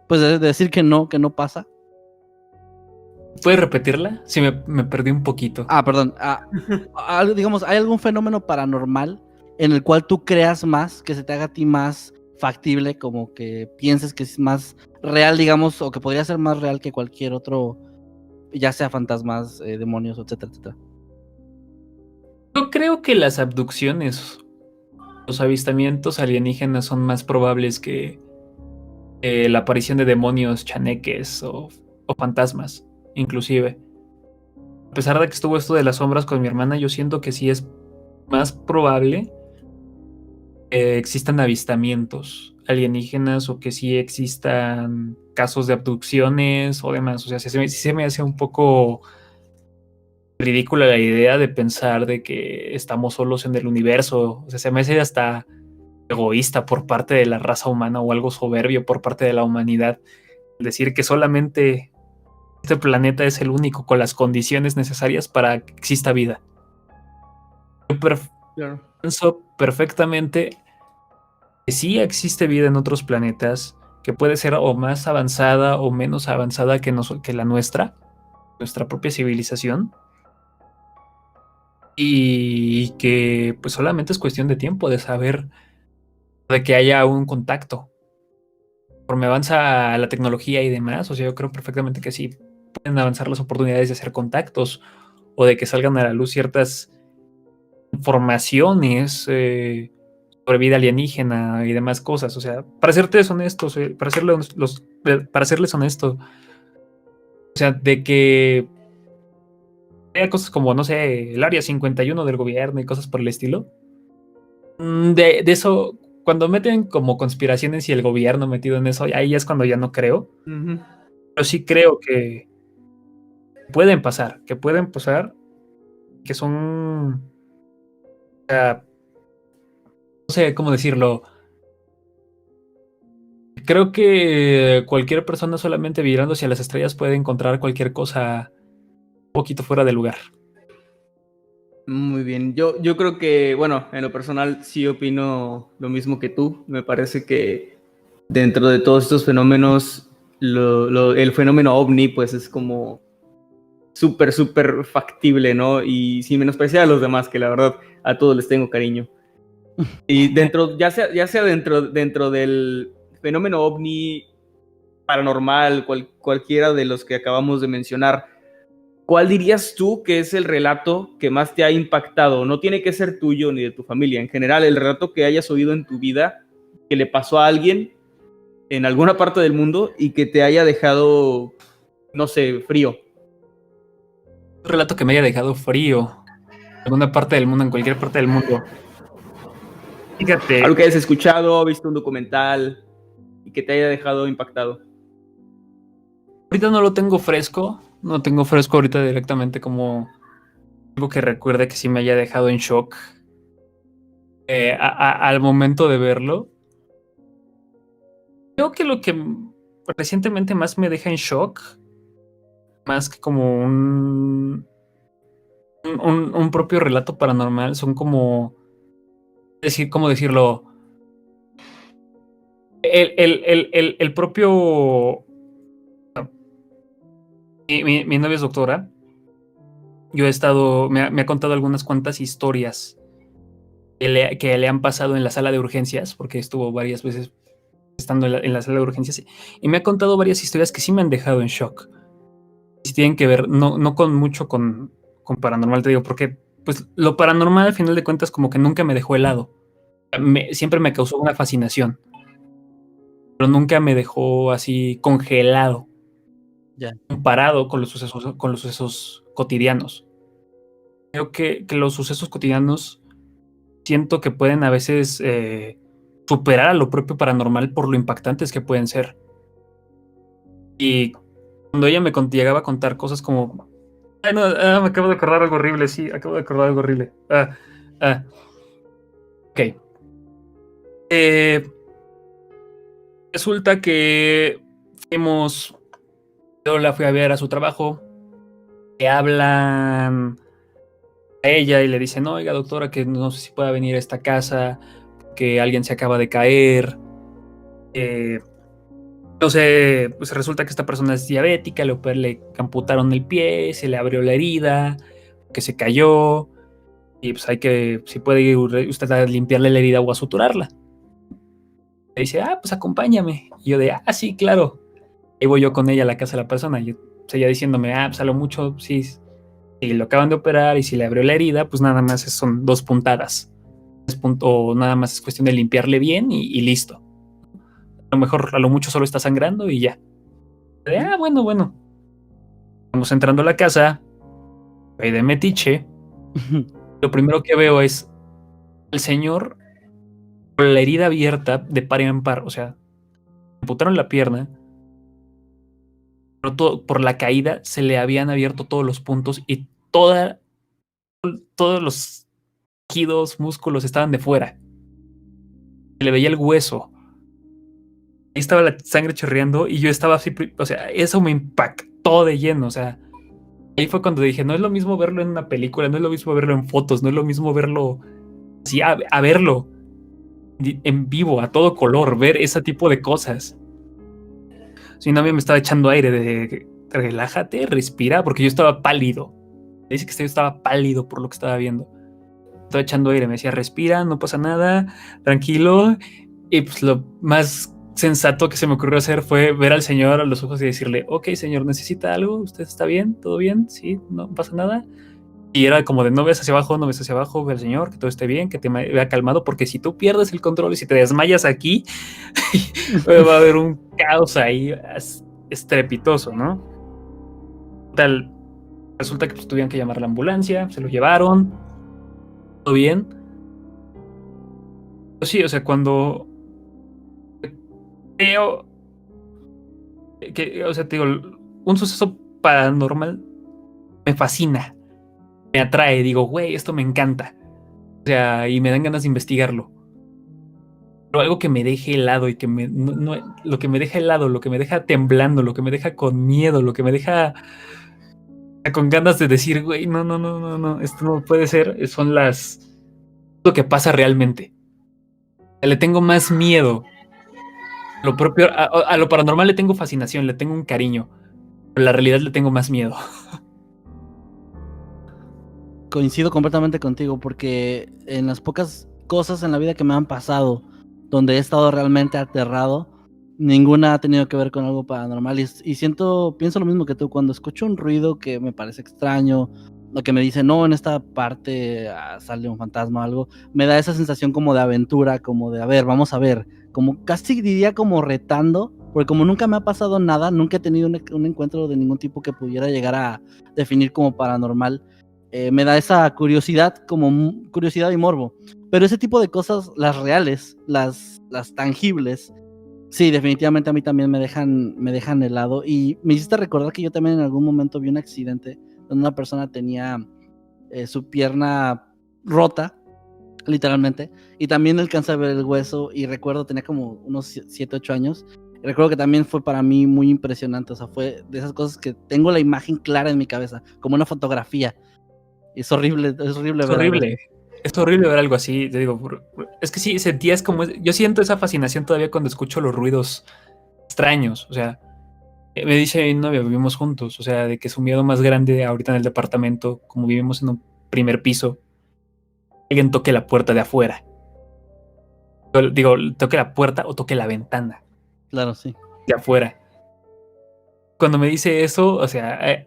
pues, de decir que no pasa? ¿Puedes repetirla? Sí, me perdí un poquito. Perdón. Digamos, ¿hay algún fenómeno paranormal en el cual tú creas más, que se te haga a ti más factible, como que pienses que es más real, digamos, o que podría ser más real que cualquier otro, ya sea fantasmas, demonios, etcétera, etcétera? Yo creo que las abducciones, los avistamientos alienígenas son más probables que la aparición de demonios, chaneques o fantasmas, inclusive. A pesar de que estuvo esto de las sombras con mi hermana, yo siento que sí es más probable que existan avistamientos alienígenas o que sí existan casos de abducciones o demás. O sea, sí se me hace un poco ridícula la idea de pensar de que estamos solos en el universo. O sea, se me hace hasta egoísta por parte de la raza humana o algo soberbio por parte de la humanidad. Decir que solamente este planeta es el único con las condiciones necesarias para que exista vida. Yo Claro. pienso perfectamente que sí existe vida en otros planetas, que puede ser o más avanzada o menos avanzada que la nuestra propia civilización, y que pues solamente es cuestión de tiempo de saber de que haya un contacto. Conforme avanza la tecnología y demás, o sea, yo creo perfectamente que sí pueden avanzar las oportunidades de hacer contactos o de que salgan a la luz ciertas informaciones sobre vida alienígena y demás cosas. O sea, para serles honestos, para serles honesto, o sea, de que haya cosas como, no sé, el Área 51 del gobierno y cosas por el estilo. De eso, cuando meten como conspiraciones y el gobierno metido en eso, ahí es cuando ya no creo. Ujú. Pero sí creo que pueden pasar, que son, o sea, no sé cómo decirlo. Creo que cualquier persona solamente mirando hacia las estrellas puede encontrar cualquier cosa un poquito fuera de lugar. Muy bien. Yo creo que, bueno, en lo personal sí opino lo mismo que tú. Me parece que dentro de todos estos fenómenos, el fenómeno ovni, pues es como súper, súper factible, ¿no? Y sin menospreciar a los demás, que la verdad a todos les tengo cariño. Y dentro, ya sea dentro del fenómeno ovni paranormal, cualquiera de los que acabamos de mencionar, ¿cuál dirías tú que es el relato que más te ha impactado? No tiene que ser tuyo ni de tu familia, en general, el relato que hayas oído en tu vida, que le pasó a alguien en alguna parte del mundo y que te haya dejado, no sé, frío. Un relato que me haya dejado frío en alguna parte del mundo, en cualquier parte del mundo. Fíjate, Algo que hayas escuchado, visto un documental y que te haya dejado impactado. ahorita no lo tengo fresco, no tengo fresco ahorita directamente como algo que recuerde que sí me haya dejado en shock al momento de verlo. Creo que lo que recientemente más me deja en shock, más que como un propio relato paranormal, son como ¿cómo decirlo? El propio... Mi novia es doctora. Yo he estado... Me ha contado algunas cuantas historias que le han pasado en la sala de urgencias, porque estuvo varias veces estando en la sala de urgencias, y me ha contado varias historias que sí me han dejado en shock. Si tienen que ver, no con mucho con paranormal, te digo, porque pues lo paranormal al final de cuentas como que nunca me dejó helado. Siempre me causó una fascinación, pero nunca me dejó así congelado, Ya. comparado con los sucesos cotidianos. Creo que los sucesos cotidianos siento que pueden a veces superar a lo propio paranormal por lo impactantes que pueden ser. Y cuando ella me llegaba a contar cosas como... Ay, no, me acabo de acordar algo horrible, sí, acabo de acordar algo horrible. Ok. Resulta que yo la fui a ver a su trabajo, le hablan a ella y le dicen, oiga doctora, que no sé si pueda venir a esta casa, que alguien se acaba de caer. No sé, pues resulta que esta persona es diabética, le amputaron el pie, se le abrió la herida, que se cayó, y pues hay que, si puede ir usted a limpiarle la herida o a suturarla. Le dice, pues acompáñame. Y yo sí, claro. Ahí voy yo con ella a la casa de la persona. Y ella diciéndome, pues a lo mucho, sí, si lo acaban de operar y si le abrió la herida, pues nada más son 2 puntadas. O nada más es cuestión de limpiarle bien y listo. A lo mejor, a lo mucho solo está sangrando y ya. Bueno. Vamos entrando a la casa, ahí de metiche. Lo primero que veo es el señor con la herida abierta de par en par. O sea, me amputaron la pierna, pero por la caída se le habían abierto todos los puntos y todos los tejidos, músculos estaban de fuera. Se le veía el hueso. Ahí estaba la sangre chorreando y yo estaba así, o sea, eso me impactó de lleno, o sea, ahí fue cuando dije, no es lo mismo verlo en una película, no es lo mismo verlo en fotos, no es lo mismo verlo así, a verlo en vivo, a todo color, ver ese tipo de cosas. Si no, me estaba echando aire de relájate, respira, porque yo estaba pálido. Me dice que yo estaba pálido por lo que estaba viendo. Estaba echando aire, me decía, respira, no pasa nada, tranquilo. Y pues lo más sensato que se me ocurrió hacer fue ver al señor a los ojos y decirle, ok, señor, ¿necesita algo? ¿Usted está bien? ¿Todo bien? ¿Sí? ¿No pasa nada? Y era como de no ves hacia abajo, ve al señor, que todo esté bien, que te vea calmado, porque si tú pierdes el control y si te desmayas aquí, va a haber un caos ahí estrepitoso, ¿no? Tal, resulta que pues, tuvieron que llamar a la ambulancia, se lo llevaron, todo bien. Pero sí, o sea, cuando veo que, o sea, te digo, un suceso paranormal me fascina, me atrae, digo, güey, esto me encanta. O sea, y me dan ganas de investigarlo. Pero algo que me deje helado y que lo que me deja helado, lo que me deja temblando, lo que me deja con miedo, lo que me deja con ganas de decir, güey, no, esto no puede ser, son lo que pasa realmente. Le tengo más miedo. Lo propio, a lo paranormal le tengo fascinación, le tengo un cariño. Pero a la realidad le tengo más miedo. Coincido completamente contigo porque en las pocas cosas en la vida que me han pasado donde he estado realmente aterrado, ninguna ha tenido que ver con algo paranormal y pienso lo mismo que tú, cuando escucho un ruido que me parece extraño, lo que me dice, no, en esta parte sale un fantasma o algo, me da esa sensación como de aventura, como de, a ver, vamos a ver, como casi diría como retando, porque como nunca me ha pasado nada, nunca he tenido un encuentro de ningún tipo que pudiera llegar a definir como paranormal. Me da esa curiosidad, como curiosidad y morbo. Pero ese tipo de cosas, las reales, las tangibles, sí, definitivamente a mí también me dejan helado. Y me hiciste recordar que yo también en algún momento vi un accidente donde una persona tenía su pierna rota, literalmente, y también alcanza a ver el hueso. Y recuerdo, tenía como unos 7, 8 años. Y recuerdo que también fue para mí muy impresionante. O sea, fue de esas cosas que tengo la imagen clara en mi cabeza, como una fotografía. Es horrible, es horrible Es ver algo horrible. Es horrible ver algo así, te digo. Es que sí, sentías como... Yo siento esa fascinación todavía cuando escucho los ruidos extraños. O sea, me dice mi novia, vivimos juntos. O sea, de que su miedo más grande ahorita en el departamento, como vivimos en un primer piso, alguien toque la puerta de afuera. Yo digo, toque la puerta o toque la ventana. Claro, sí. De afuera. Cuando me dice eso, o sea,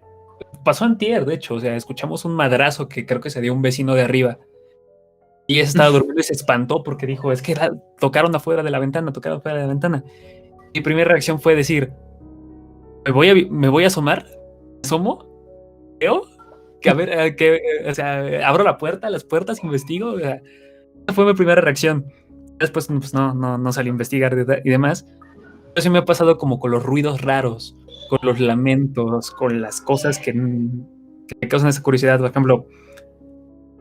pasó antier, de hecho. O sea, escuchamos un madrazo que creo que se dio un vecino de arriba. Y ella estaba durmiendo y se espantó porque dijo, es que tocaron afuera de la ventana, tocaron afuera de la ventana. Mi primera reacción fue decir, me voy a asomar, ¿me asomo? ¿Veo? Que a ver, o sea, abro las puertas, investigo. O sea, Esa fue mi primera reacción. Después pues, no salí a investigar y demás. Pero sí me ha pasado como con los ruidos raros, con los lamentos, con las cosas que me causan esa curiosidad. Por ejemplo,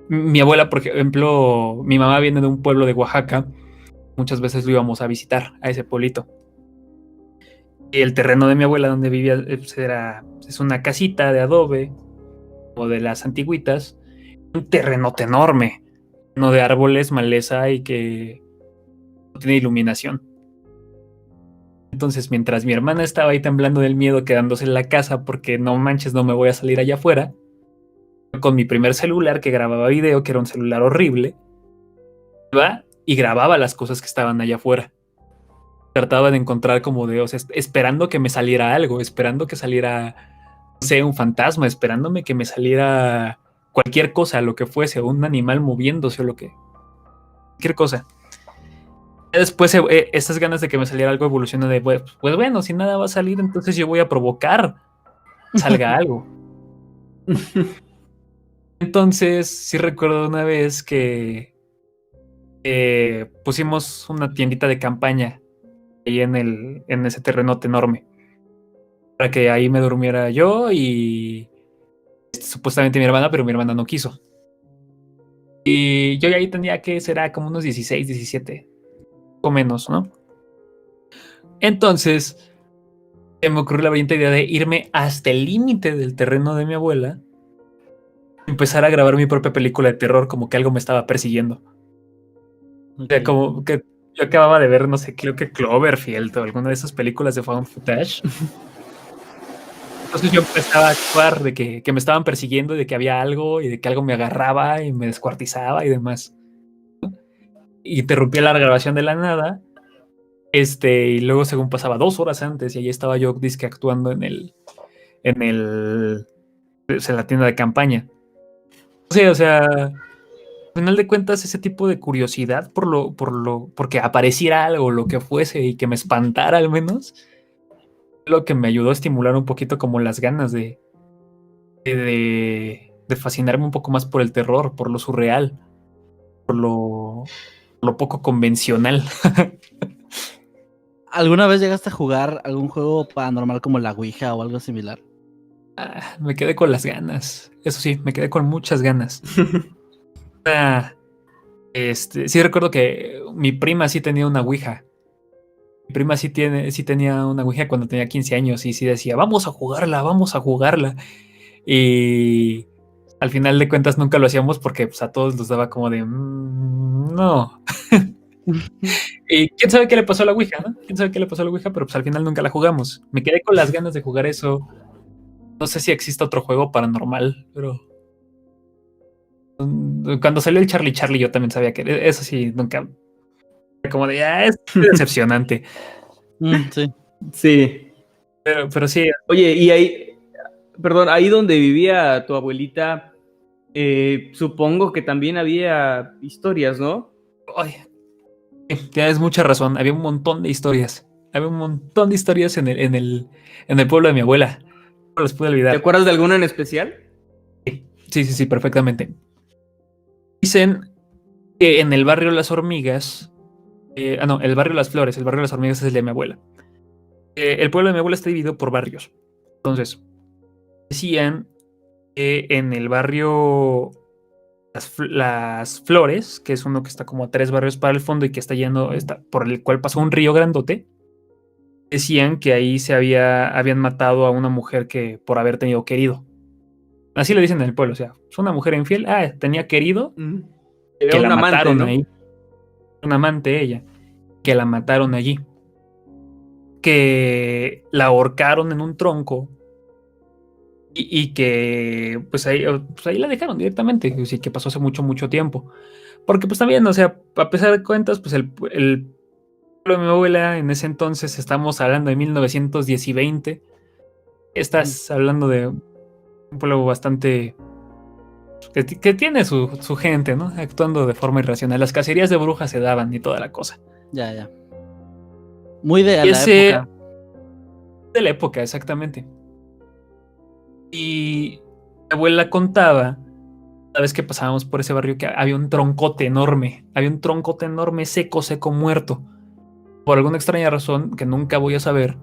mi abuela, por ejemplo, mi mamá viene de un pueblo de Oaxaca. Muchas veces lo íbamos a visitar, a ese pueblito. Y el terreno de mi abuela donde vivía es una casita de adobe, o de las antigüitas, un terrenote enorme, lleno de árboles, maleza y que no tiene iluminación. Entonces, mientras mi hermana estaba ahí temblando del miedo, quedándose en la casa porque no manches, no me voy a salir allá afuera, con mi primer celular que grababa video, que era un celular horrible, iba y grababa las cosas que estaban allá afuera. Trataba de encontrar como de, o sea, esperando que me saliera algo, esperando que saliera, no sé, un fantasma, esperándome que me saliera cualquier cosa, lo que fuese, un animal moviéndose o cualquier cosa. Después estas ganas de que me saliera algo evolucionan de, pues bueno, si nada va a salir, entonces yo voy a provocar que salga algo. Entonces, sí recuerdo una vez que pusimos una tiendita de campaña ahí en ese terrenote enorme, para que ahí me durmiera yo y supuestamente mi hermana, pero mi hermana no quiso. Y yo ahí tenía que será como unos 16, 17, o menos, ¿no? Entonces, me ocurrió la brillante idea de irme hasta el límite del terreno de mi abuela, empezar a grabar mi propia película de terror, como que algo me estaba persiguiendo. O sea, como que yo acababa de ver, no sé, creo que Cloverfield o alguna de esas películas de found footage. Entonces yo empezaba a actuar de que me estaban persiguiendo, de que había algo y de que algo me agarraba y me descuartizaba y demás. Y interrumpía la grabación de la nada. Y luego según pasaba 2 horas antes y ahí estaba yo disque actuando en la tienda de campaña. Sí, o sea, al final de cuentas ese tipo de curiosidad porque apareciera algo, lo que fuese y que me espantara al menos, lo que me ayudó a estimular un poquito como las ganas de fascinarme un poco más por el terror, por lo surreal, por lo poco convencional. ¿Alguna vez llegaste a jugar algún juego paranormal como la Ouija o algo similar? Me quedé con las ganas. Eso sí, me quedé con muchas ganas. Sí recuerdo que mi prima sí tenía una Ouija. Mi prima sí tenía una Ouija cuando tenía 15 años y sí decía, vamos a jugarla, vamos a jugarla. Y al final de cuentas nunca lo hacíamos porque pues, a todos nos daba como de, no. Y quién sabe qué le pasó a la Ouija, ¿no? Quién sabe qué le pasó a la Ouija, pero pues al final nunca la jugamos. Me quedé con las ganas de jugar eso. No sé si existe otro juego paranormal, pero cuando salió el Charlie yo también sabía que eso sí, nunca. Como de, es decepcionante. Sí. Sí. Pero sí. Oye, y ahí, perdón, ahí donde vivía tu abuelita, supongo que también había historias, ¿no? Ay, tienes mucha razón. Había un montón de historias. Había un montón de historias en el pueblo de mi abuela. No los pude ¿Te olvidar. acuerdas de alguna en especial? Sí, perfectamente. Dicen que en el barrio Las Hormigas, no, el barrio Las Flores, el barrio Las Hormigas es el de mi abuela. El pueblo de mi abuela está dividido por barrios. Entonces, decían que en el barrio Las Flores, que es uno que está como a 3 barrios para el fondo y que por el cual pasó un río grandote, decían que ahí habían matado a una mujer que por haber tenido querido. Así le dicen en el pueblo, o sea, es una mujer infiel, tenía querido, Era que un la amante, mataron ¿no? ahí. Un amante ella, que la mataron allí. Que la ahorcaron en un tronco y que pues ahí la dejaron directamente, así que pasó hace mucho tiempo. Porque pues también, o sea, a pesar de cuentas, pues el pueblo de mi abuela en ese entonces, estamos hablando de 1910 y 20, estás hablando de un pueblo bastante que tiene su gente, ¿no? Actuando de forma irracional. Las cacerías de brujas se daban y toda la cosa. Ya. Muy de Y la ese época. de la época, exactamente. Y mi abuela contaba Cada vez que pasábamos por ese barrio que había un troncote enorme, seco, muerto. Por alguna extraña razón que nunca voy a saber,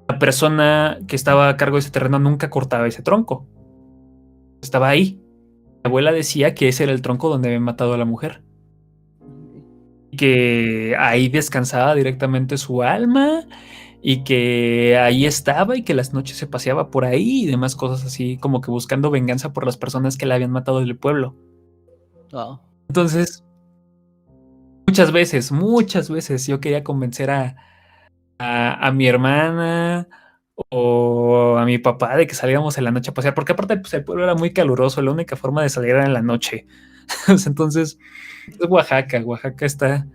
la persona que estaba a cargo de ese terreno nunca cortaba ese tronco. Estaba ahí. Mi abuela decía que ese era el tronco donde habían matado a la mujer. Y que ahí descansaba directamente su alma. Y que ahí estaba y que las noches se paseaba por ahí y demás cosas así, como que buscando venganza por las personas que la habían matado del pueblo. Wow. Entonces, muchas veces yo quería convencer a mi hermana o a mi papá de que saliéramos en la noche a pasear, porque aparte pues, el pueblo era muy caluroso, la única forma de salir era en la noche. Entonces, Oaxaca está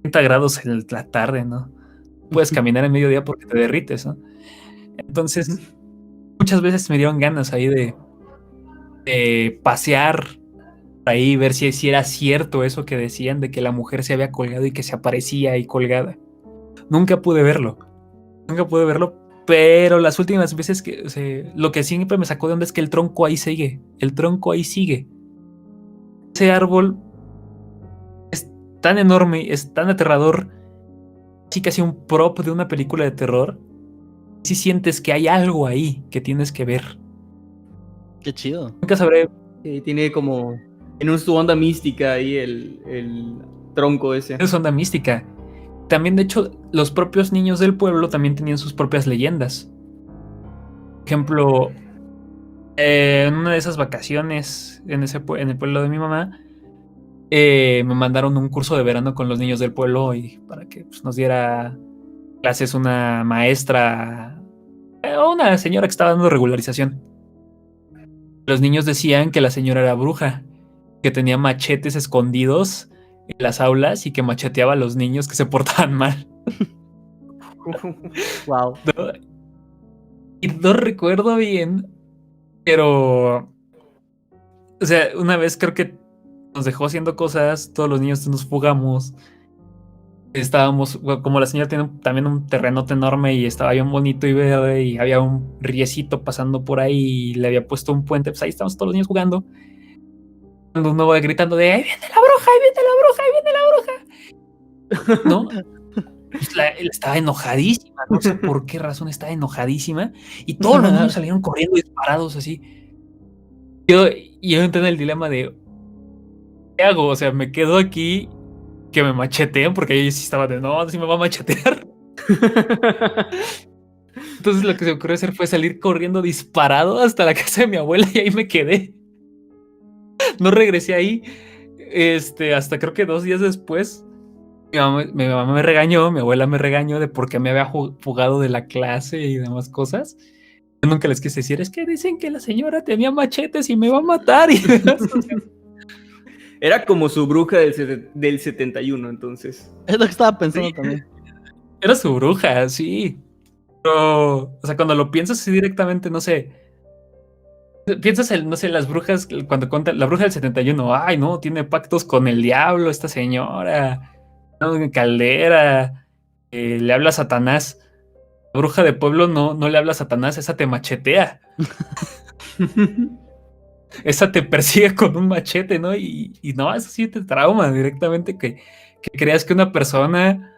30 grados en la tarde, ¿no? Puedes caminar en mediodía porque te derrites, ¿no? Entonces, muchas veces me dieron ganas ahí de pasear por ahí, ver si era cierto eso que decían de que la mujer se había colgado y que se aparecía ahí colgada. Nunca pude verlo, pero las últimas veces que, o sea, lo que siempre me sacó de onda es que el tronco ahí sigue. Ese árbol es tan enorme, es tan aterrador, así casi un prop de una película de terror. Si sientes que hay algo ahí que tienes que ver. Qué chido. Nunca sabré. Tiene como en su onda mística ahí el tronco ese. Es onda mística. También, de hecho, los propios niños del pueblo también tenían sus propias leyendas. Por ejemplo, en una de esas vacaciones en el pueblo de mi mamá, me mandaron un curso de verano con los niños del pueblo y para que pues, nos diera clases una maestra o una señora que estaba dando regularización. Los niños decían que la señora era bruja, que tenía machetes escondidos en las aulas y que macheteaba a los niños que se portaban mal. Wow. Y no recuerdo bien, pero, o sea, una vez creo que nos dejó haciendo cosas, todos los niños nos fugamos. Estábamos, como la señora tiene también un terrenote enorme y estaba bien bonito y verde y había un riecito pasando por ahí y le había puesto un puente, pues ahí estábamos todos los niños jugando. Cuando uno va gritando de ¡ahí viene la bruja! ¡ahí viene la bruja! ¡ahí viene la bruja! ¿No? Pues él estaba enojadísima, no sé por qué razón estaba enojadísima y todos los niños salieron corriendo disparados así. Yo entré en el dilema de ¿qué hago? O sea, me quedo aquí que me macheteen, porque ellos sí estaban de no, si me va a machetear. Entonces lo que se me ocurrió hacer fue salir corriendo disparado hasta la casa de mi abuela y ahí me quedé. No regresé ahí hasta creo que 2 días después. Mi mamá me regañó, mi abuela me regañó de por qué me había fugado de la clase y demás cosas. Yo nunca les quise decir, es que dicen que la señora tenía machetes y me va a matar. Y Era como su bruja del 71, entonces. Es lo que estaba pensando también. Era su bruja, sí. Pero, o sea, cuando lo piensas así directamente, no sé. Piensas en, no sé, las brujas, cuando cuentan, la bruja del 71, ay, no, tiene pactos con el diablo, esta señora, ¿no? Caldera, le habla a Satanás. La bruja de pueblo no le habla a Satanás, esa te machetea. Esa te persigue con un machete, ¿no? Y no, eso sí te trauma directamente, que creas que una persona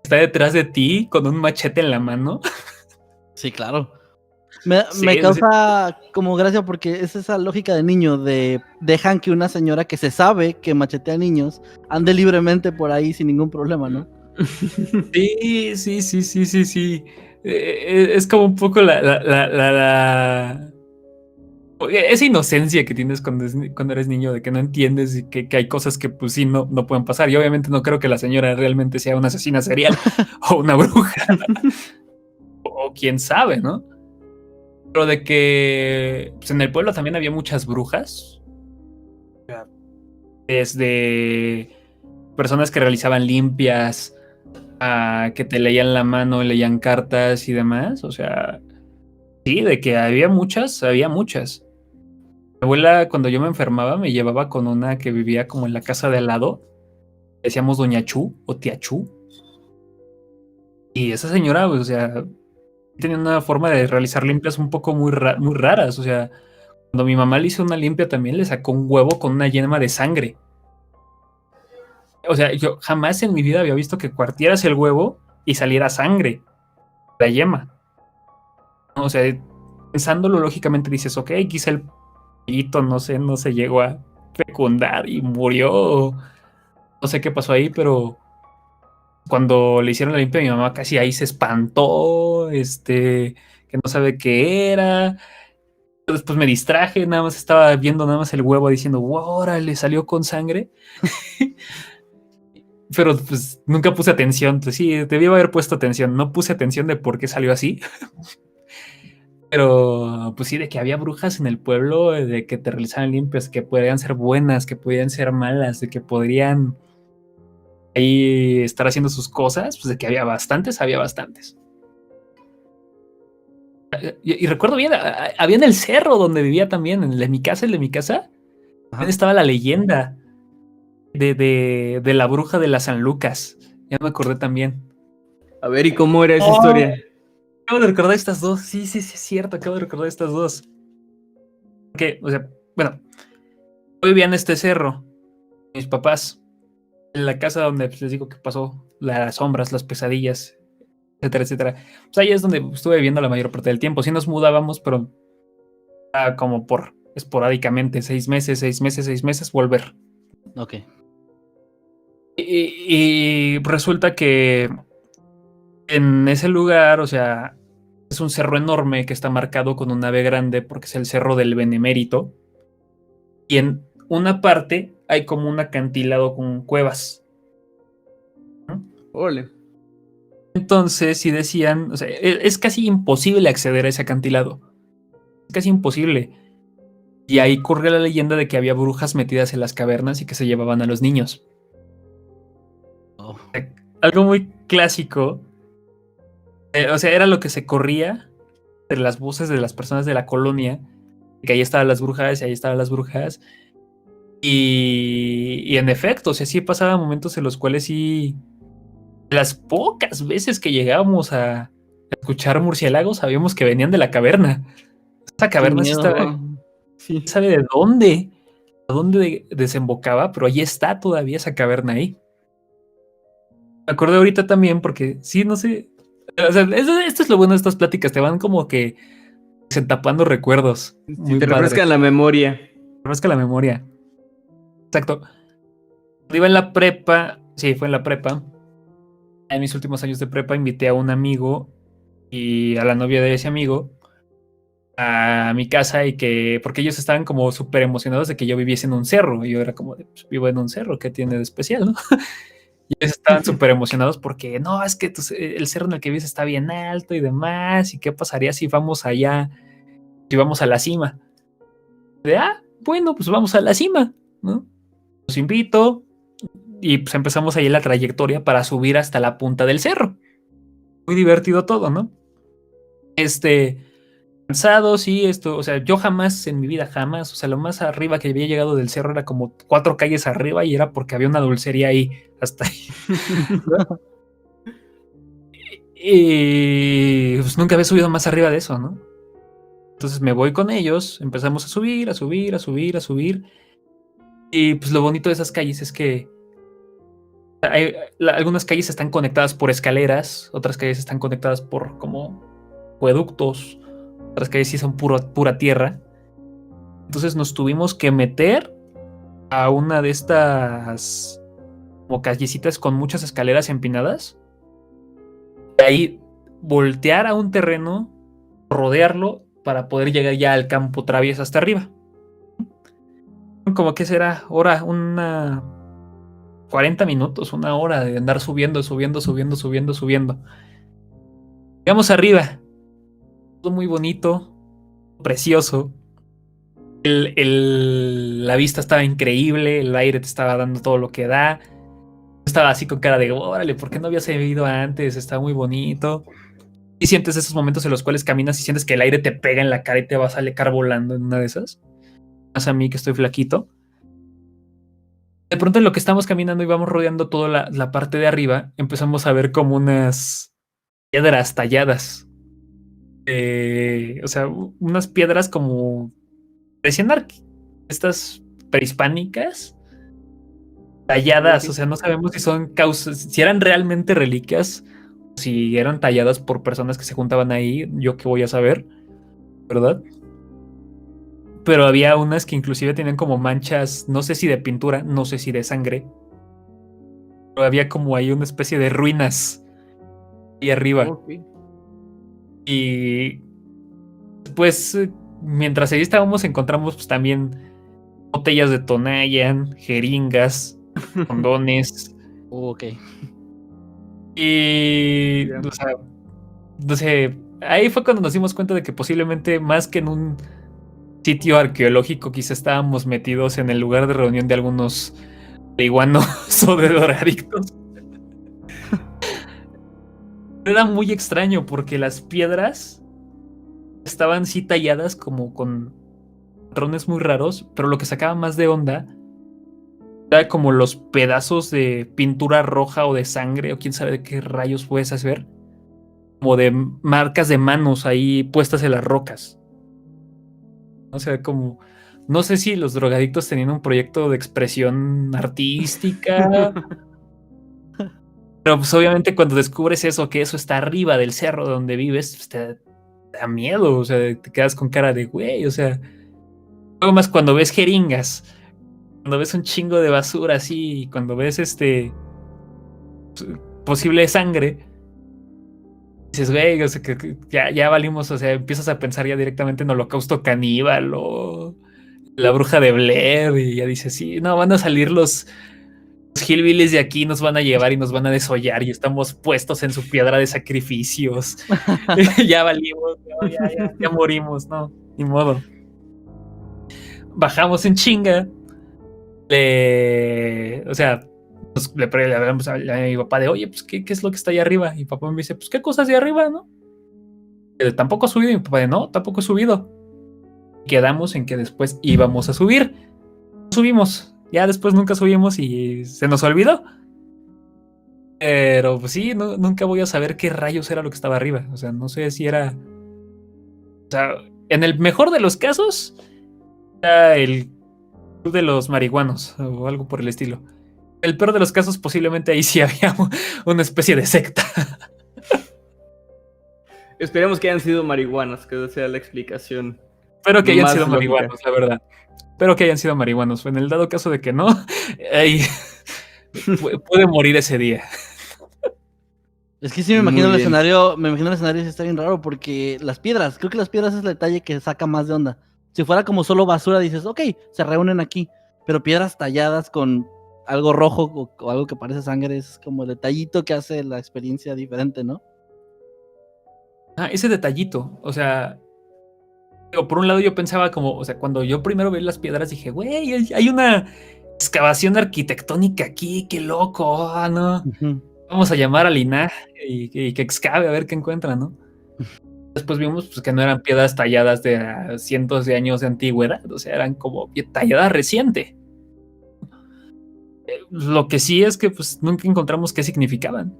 está detrás de ti con un machete en la mano. Sí, claro. Me causa como gracia porque es esa lógica de niño de dejan que una señora que se sabe que machetea a niños ande libremente por ahí sin ningún problema, ¿no? Sí. Es como un poco esa inocencia que tienes cuando eres niño, de que no entiendes y que hay cosas que pues sí no pueden pasar. Y obviamente no creo que la señora realmente sea una asesina serial o una bruja. O quién sabe, ¿no? Pero de que pues en el pueblo también había muchas brujas. Desde personas que realizaban limpias, a que te leían la mano, leían cartas y demás. O sea, sí, de que había muchas. Mi abuela, cuando yo me enfermaba, me llevaba con una que vivía como en la casa de al lado. Decíamos Doña Chu o Tía Chu. Y esa señora, o sea, tenía una forma de realizar limpias un poco muy raras. O sea, Cuando mi mamá le hizo una limpia también le sacó un huevo con una yema de sangre. O sea, yo jamás en mi vida había visto que cuartieras el huevo y saliera sangre, la yema. O sea, pensándolo lógicamente dices, ok, quizá el pollito, no sé, no se llegó a fecundar y murió. No sé qué pasó ahí, pero cuando le hicieron la limpia, mi mamá casi ahí se espantó, que no sabe qué era. Después me distraje, nada más estaba viendo nada más el huevo diciendo, wow, órale, salió con sangre. Pero pues nunca puse atención. Pues sí, debí haber puesto atención. No puse atención de por qué salió así. Pero pues sí, de que había brujas en el pueblo, de que te realizaban limpias, que podrían ser buenas, que podían ser malas, de que podrían ahí estar haciendo sus cosas, pues de que había bastantes, había bastantes. Y recuerdo bien, había en el cerro donde vivía también, en el de mi casa, Ajá. estaba la leyenda de la bruja de la San Lucas. Ya me acordé también. A ver, ¿y cómo era esa historia? Acabo de recordar estas dos. Sí, es cierto, acabo de recordar estas dos. Porque, o sea, bueno, yo vivía en este cerro, mis papás, en la casa donde pues, les digo que pasó las sombras, las pesadillas, etcétera, etcétera. Pues ahí es donde estuve viviendo la mayor parte del tiempo. Sí nos mudábamos, pero como por esporádicamente, 6 meses, 6 meses, 6 meses, volver. Ok. Y resulta que en ese lugar, o sea, es un cerro enorme que está marcado con un ave grande porque es el cerro del Benemérito. Y en una parte hay como un acantilado con cuevas. ¿No? Ole. Entonces, si decían, o sea, es casi imposible acceder a ese acantilado. Es casi imposible. Y ahí corre la leyenda de que había brujas metidas en las cavernas y que se llevaban a los niños. Oh. Algo muy clásico. O sea, era lo que se corría entre las voces de las personas de la colonia, que ahí estaban las brujas y ahí estaban las brujas. Y en efecto, o sea, sí pasaban momentos en los cuales sí, las pocas veces que llegábamos a escuchar murciélagos, sabíamos que venían de la caverna. Esa Qué caverna sí miedo. estaba, Sí. sabe de dónde, a dónde desembocaba, pero ahí está todavía esa caverna ahí. Me acordé ahorita también porque sí, no sé, o sea, esto es lo bueno de estas pláticas, te van como que se tapando recuerdos. Si Muy te padre. refrescan la memoria. Refresca la memoria. Exacto. Cuando iba en la prepa, sí, fue en la prepa. En mis últimos años de prepa invité a un amigo y a la novia de ese amigo a mi casa y que, porque ellos estaban como súper emocionados de que yo viviese en un cerro. Y yo era como, pues, vivo en un cerro, ¿qué tiene de especial, no? Y ellos estaban súper emocionados porque, no, es que el cerro en el que vives está bien alto y demás. ¿Y qué pasaría si vamos allá, si vamos a la cima? Bueno, pues vamos a la cima, ¿no? Los invito y pues empezamos ahí la trayectoria para subir hasta la punta del cerro. Muy divertido todo, ¿no? Cansado, sí, o sea, yo jamás en mi vida, jamás, o sea, lo más arriba que había llegado del cerro era como 4 calles arriba y era porque había una dulcería ahí, hasta ahí. Y pues nunca había subido más arriba de eso, ¿no? Entonces me voy con ellos, empezamos a subir, a subir, a subir, a subir. Y pues lo bonito de esas calles es que algunas calles están conectadas por escaleras, otras calles están conectadas por como acueductos, otras calles sí son pura tierra. Entonces nos tuvimos que meter a una de estas como callecitas con muchas escaleras empinadas. Y ahí voltear a un terreno, rodearlo para poder llegar ya al campo traviesa hasta arriba. Como que será hora, una 40 minutos, una hora de andar subiendo, subiendo, subiendo, subiendo, subiendo. Llegamos arriba, todo muy bonito, precioso. La vista estaba increíble, el aire te estaba dando todo lo que da. Estaba así con cara de, órale, ¿por qué no había ido antes? Está muy bonito. Y sientes esos momentos en los cuales caminas y sientes que el aire te pega en la cara y te vas a alecar volando en una de esas. Más a mí que estoy flaquito. De pronto en lo que estamos caminando y vamos rodeando toda la parte de arriba, empezamos a ver como unas piedras talladas. O sea, unas piedras como parecían estas prehispánicas talladas, o sea, no sabemos si son si eran realmente reliquias, si eran talladas por personas que se juntaban ahí, yo qué voy a saber, ¿verdad? Pero había unas que inclusive tenían como manchas, no sé si de pintura, no sé si de sangre, pero había como ahí una especie de ruinas ahí arriba. Ok. Y pues mientras ahí estábamos encontramos pues también botellas de Tonayan, jeringas, condones. Ok. Y Ya. o sea, no sé, ahí fue cuando nos dimos cuenta de que posiblemente más que en un sitio arqueológico quizá estábamos metidos en el lugar de reunión de algunos marihuanos o de drogadictos. Era muy extraño porque las piedras estaban sí talladas como con patrones muy raros, pero lo que sacaba más de onda era como los pedazos de pintura roja o de sangre o quién sabe de qué rayos puedes hacer, como de marcas de manos ahí puestas en las rocas. O sea, como no sé si los drogadictos tenían un proyecto de expresión artística, pero pues obviamente cuando descubres eso, que eso está arriba del cerro donde vives, pues te da miedo, o sea, te quedas con cara de güey, o sea, luego más cuando ves jeringas, cuando ves un chingo de basura así, cuando ves posible sangre, dices, güey, o sea, que ya valimos, o sea, empiezas a pensar ya directamente en Holocausto Caníbal o La Bruja de Blair y ya dices, sí, no, van a salir los hillbillies de aquí, nos van a llevar y nos van a desollar y estamos puestos en su piedra de sacrificios. Ya valimos, no, ya morimos, no, ni modo. Bajamos en chinga. O sea, le hablamos a mi papá de, oye, pues, ¿qué es lo que está ahí arriba? Y papá me dice, pues, ¿qué cosas de arriba, no? Tampoco ha subido. Y mi papá de, no, tampoco he subido. Quedamos en que después íbamos a subir. Subimos. Ya después nunca subimos y se nos olvidó. Pero pues sí, nunca voy a saber qué rayos era lo que estaba arriba. O sea, no sé si era... O sea, en el mejor de los casos, era el club de los marihuanos o algo por el estilo. El peor de los casos, posiblemente ahí sí había una especie de secta. Esperemos que hayan sido marihuanas, que esa sea la explicación. Espero que hayan Más sido lógica. marihuanos, la verdad. Espero que hayan sido marihuanos. En el dado caso de que no, ahí puede morir ese día. Es que sí me imagino el escenario, sí está bien raro porque creo que las piedras es el detalle que saca más de onda. Si fuera como solo basura, dices, ok, se reúnen aquí, pero piedras talladas con algo rojo o algo que parece sangre es como el detallito que hace la experiencia diferente, ¿no? Ese detallito, o sea, por un lado yo pensaba como, o sea, cuando yo primero vi las piedras dije, güey, hay una excavación arquitectónica aquí, qué loco, ¿no? Uh-huh. Vamos a llamar al INAH y que excave a ver qué encuentra, ¿no? Después vimos pues, que no eran piedras talladas de cientos de años de antigüedad, o sea, eran como talladas reciente. Lo que sí es que pues nunca encontramos qué significaban.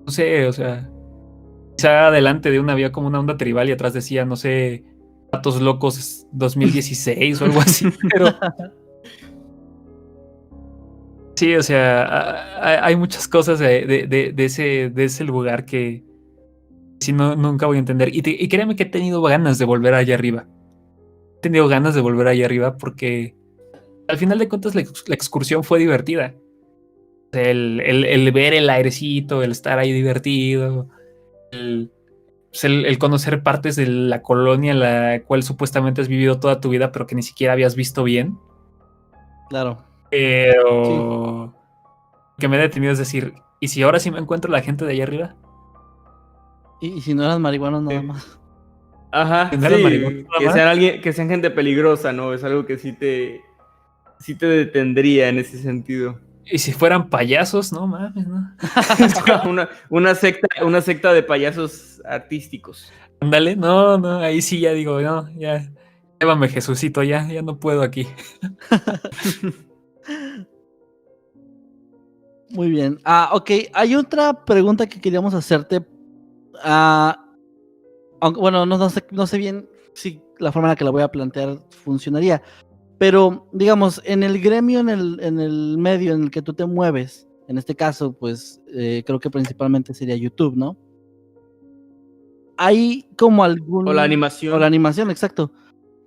No sé, o sea, quizá adelante de una había como una onda tribal y atrás decía, no sé, Patos Locos 2016 o algo así, pero... Sí, o sea, hay muchas cosas de ese lugar que sí nunca voy a entender. Y créeme que he tenido ganas de volver allá arriba. He tenido ganas de volver allá arriba porque al final de cuentas la excursión fue divertida. O sea, el ver el airecito, el estar ahí divertido, el conocer partes de la colonia en la cual supuestamente has vivido toda tu vida, pero que ni siquiera habías visto bien. Claro. Pero que me he detenido es decir, ¿y si ahora sí me encuentro la gente de allá arriba? Y si no eran marihuanos nada más. Ajá, ¿Que no eran sí, marihuanos nada que más? sean que sean gente peligrosa, ¿no? Es algo que sí te detendría en ese sentido. Y si fueran payasos, no mames, ¿no? Una secta de payasos artísticos. Ándale, no, ahí sí ya digo, no, ya, llévame Jesucito, ya no puedo aquí. Muy bien. Ok, hay otra pregunta que queríamos hacerte. Aunque, bueno, no sé bien si la forma en la que la voy a plantear funcionaría. Pero, digamos, en el gremio, en el medio en el que tú te mueves, en este caso, pues, creo que principalmente sería YouTube, ¿no? Hay como algún... O la animación. O la animación, exacto.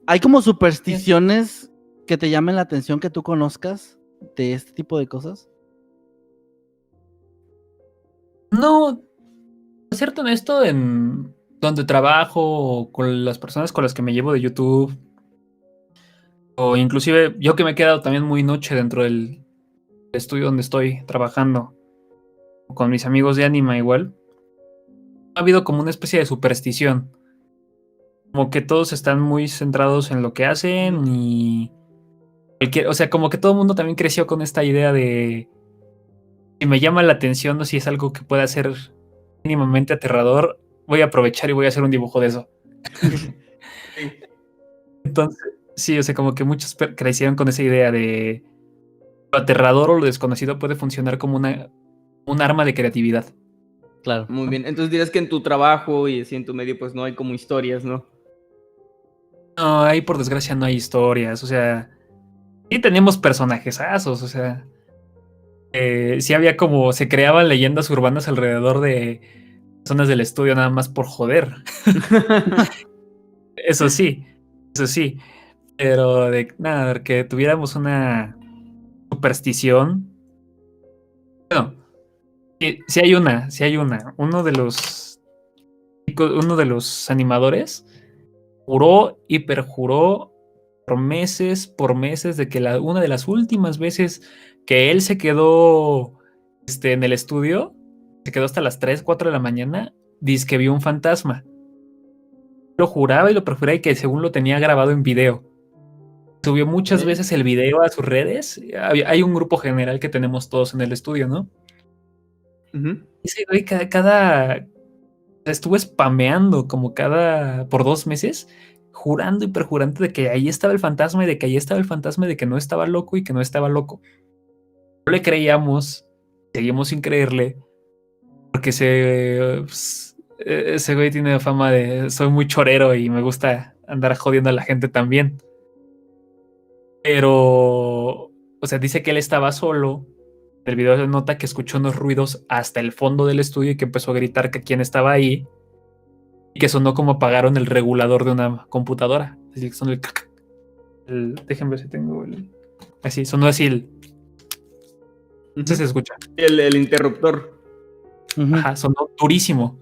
¿Hay como supersticiones que te llamen la atención que tú conozcas de este tipo de cosas? No, para serte honesto, en donde trabajo o con las personas con las que me llevo de YouTube, o inclusive yo que me he quedado también muy noche dentro del estudio donde estoy trabajando, con mis amigos de Anima igual, ha habido como una especie de superstición. Como que todos están muy centrados en lo que hacen y... o sea, como que todo el mundo también creció con esta idea de... Si me llama la atención o si es algo que pueda ser mínimamente aterrador, voy a aprovechar y voy a hacer un dibujo de eso. Entonces, sí, o sea, como que muchos crecieron con esa idea de lo aterrador o lo desconocido puede funcionar como un arma de creatividad. Claro. Muy bien. Entonces dirás que en tu trabajo y así en tu medio, pues no hay como historias, ¿no? No, ahí por desgracia no hay historias, o sea, sí tenemos personajesazos, o sea, sí había como, se creaban leyendas urbanas alrededor de personas del estudio nada más por joder. Eso sí, pero de nada, que tuviéramos una superstición. No, sí hay una, sí hay una. Uno de los animadores juró y perjuró por meses de que una de las últimas veces que él se quedó en el estudio, se quedó hasta las 3, 4 de la mañana, dice que vio un fantasma. Lo juraba y lo perjuraba y que según lo tenía grabado en video. Subió muchas veces el video a sus redes. Hay un grupo general que tenemos todos en el estudio, ¿no? Ese güey estuvo spameando como por 2 meses, jurando y perjurando de que ahí estaba el fantasma y de que ahí estaba el fantasma y de que no estaba loco y que no estaba loco. No le creíamos, seguimos sin creerle, porque ese güey tiene fama de soy muy chorero y me gusta andar jodiendo a la gente también. Pero, o sea, dice que él estaba solo. El video se nota que escuchó unos ruidos hasta el fondo del estudio y que empezó a gritar que quién estaba ahí. Y que sonó como apagaron el regulador de una computadora. Es decir, sonó déjenme ver si tengo así, sonó así se escucha. El interruptor. Ajá, sonó durísimo.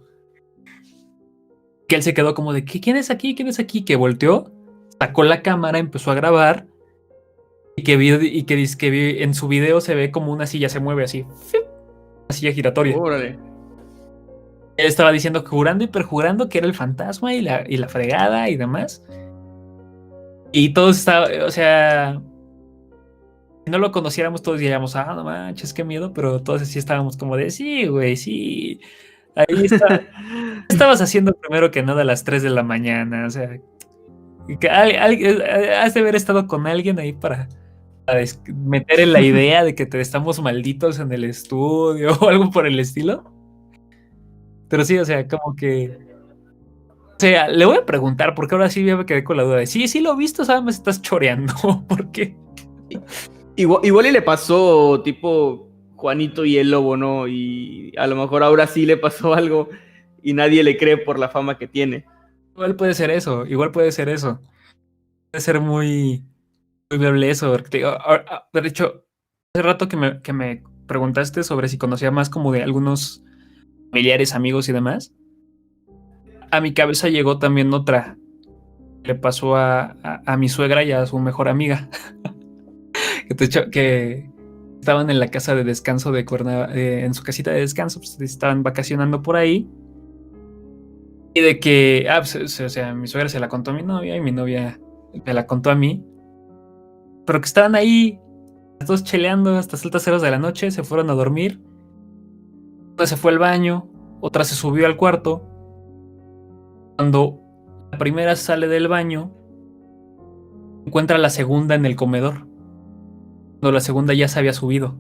Que él se quedó como de, ¿quién es aquí? ¿Quién es aquí? Que volteó, sacó la cámara, empezó a grabar. Y que en su video se ve como una silla se mueve así. Una silla giratoria. Órale. Él estaba diciendo, jurando y perjurando que era el fantasma y la fregada y demás. Y todos estaban, o sea, si no lo conociéramos, todos diríamos, no manches, qué miedo, pero todos así estábamos como de, sí, güey, sí. Ahí está. ¿Qué estabas haciendo primero que nada a las 3 de la mañana? O sea, has de haber estado con alguien ahí para meter en la idea de que te estamos malditos en el estudio o algo por el estilo. Pero sí, o sea, como que... O sea, le voy a preguntar, porque ahora sí ya me quedé con la duda de sí lo he visto, ¿sabes? Me estás choreando. ¿Por qué? Igual y le pasó tipo Juanito y el Lobo, ¿no? Y a lo mejor ahora sí le pasó algo y nadie le cree por la fama que tiene. Igual puede ser eso. Puede ser muy viable eso. Porque de hecho, hace rato que me preguntaste sobre si conocía más como de algunos familiares, amigos y demás. A mi cabeza llegó también otra. Le pasó a mi suegra y a su mejor amiga. que estaban en la casa de descanso de en su casita de descanso, pues estaban vacacionando por ahí. Y de que, pues, o sea, mi suegra se la contó a mi novia y mi novia me la contó a mí. Pero que estaban ahí, las dos cheleando hasta altas horas de la noche, se fueron a dormir. Una se fue al baño, otra se subió al cuarto. Cuando la primera sale del baño, encuentra a la segunda en el comedor. Cuando la segunda ya se había subido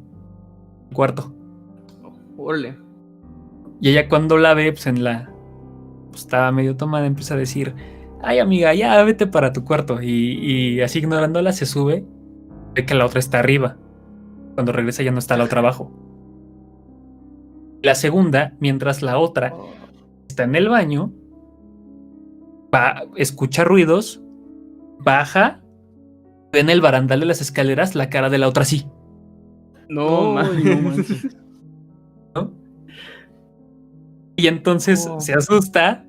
al cuarto. Órale. Y ella cuando la ve, pues pues estaba medio tomada, empieza a decir, ay amiga, ya vete para tu cuarto. Y así ignorándola se sube, ve que la otra está arriba. Cuando regresa ya no está la otra abajo. La segunda, mientras la otra está en el baño, escucha ruidos, baja, ve en el barandal de las escaleras la cara de la otra así. No, manches. ¿No? Y entonces se asusta,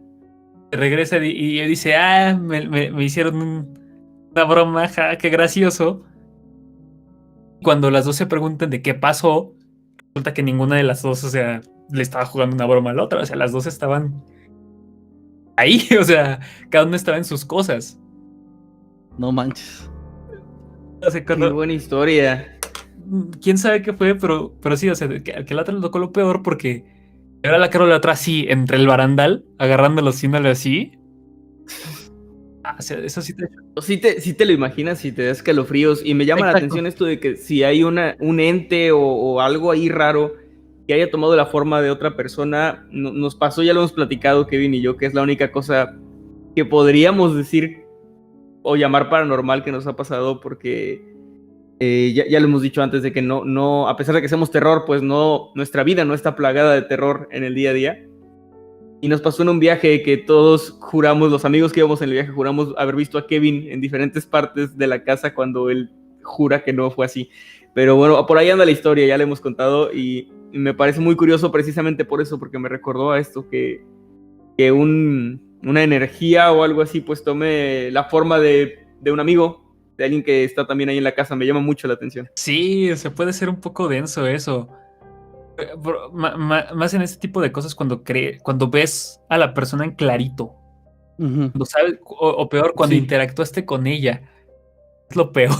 regresa y dice, me hicieron una broma, qué gracioso. Cuando las dos se preguntan de qué pasó, resulta que ninguna de las dos, o sea, le estaba jugando una broma a la otra, o sea, las dos estaban ahí, o sea, cada uno estaba en sus cosas. No manches. O sea, Qué buena historia. Quién sabe qué fue, pero sí, o sea, que la otra le tocó lo peor porque era la cara de la otra así, entre el barandal, agarrándolo, haciéndole así. O sea, eso sí Sí te lo imaginas si te da escalofríos. Y me llama la atención esto de que si hay un ente o algo ahí raro que haya tomado la forma de otra persona, nos pasó, ya lo hemos platicado Kevin y yo, que es la única cosa que podríamos decir o llamar paranormal que nos ha pasado, porque ya lo hemos dicho antes de que no, a pesar de que hacemos terror, pues no, nuestra vida no está plagada de terror en el día a día. Y nos pasó en un viaje que todos juramos, los amigos que íbamos en el viaje, juramos haber visto a Kevin en diferentes partes de la casa cuando él jura que no fue así. Pero bueno, por ahí anda la historia, ya le hemos contado y me parece muy curioso precisamente por eso, porque me recordó a esto, que una energía o algo así pues tome la forma de un amigo, de alguien que está también ahí en la casa. Me llama mucho la atención. Sí, se puede ser un poco denso eso. Más en este tipo de cosas cuando ves a la persona en clarito. Cuando sabes, o peor, cuando interactuaste con ella. Es lo peor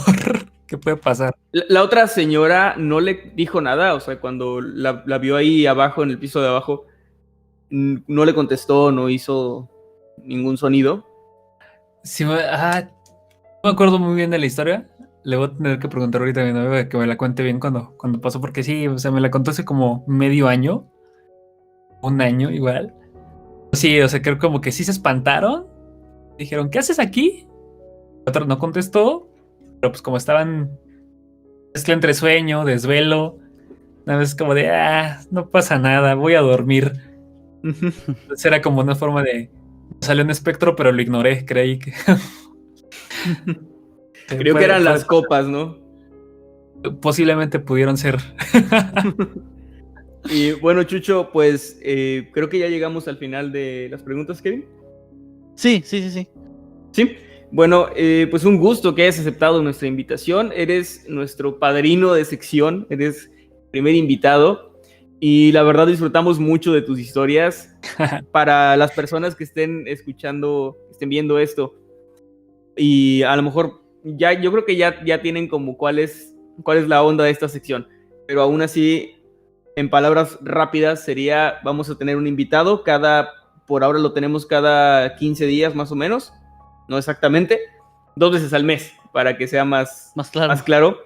que puede pasar. La otra señora no le dijo nada, o sea, cuando la vio ahí abajo, en el piso de abajo, no le contestó, no hizo ningún sonido. Sí, no me acuerdo muy bien de la historia. Le voy a tener que preguntar ahorita a mi novia que me la cuente bien cuando pasó, porque sí, o sea, me la contó hace como medio año, un año igual. Sí, o sea, creo como que sí se espantaron. Dijeron, ¿qué haces aquí? El otro no contestó, pero pues como estaban mezcla entre sueño, desvelo, nada más como de, no pasa nada, voy a dormir. Entonces era como una forma de, salió un espectro, pero lo ignoré, creí que... Creo que eran las copas, ¿no? Posiblemente pudieron ser. Y bueno, Chucho, pues creo que ya llegamos al final de las preguntas, Kevin. Sí. Sí, bueno, pues un gusto que hayas aceptado nuestra invitación. Eres nuestro padrino de sección, eres primer invitado y la verdad disfrutamos mucho de tus historias. Para las personas que estén escuchando, estén viendo esto y a lo mejor yo creo que ya tienen como cuál es la onda de esta sección, pero aún así, en palabras rápidas sería, vamos a tener un invitado por ahora lo tenemos cada 15 días más o menos, no exactamente, 2 veces al mes, para que sea más claro.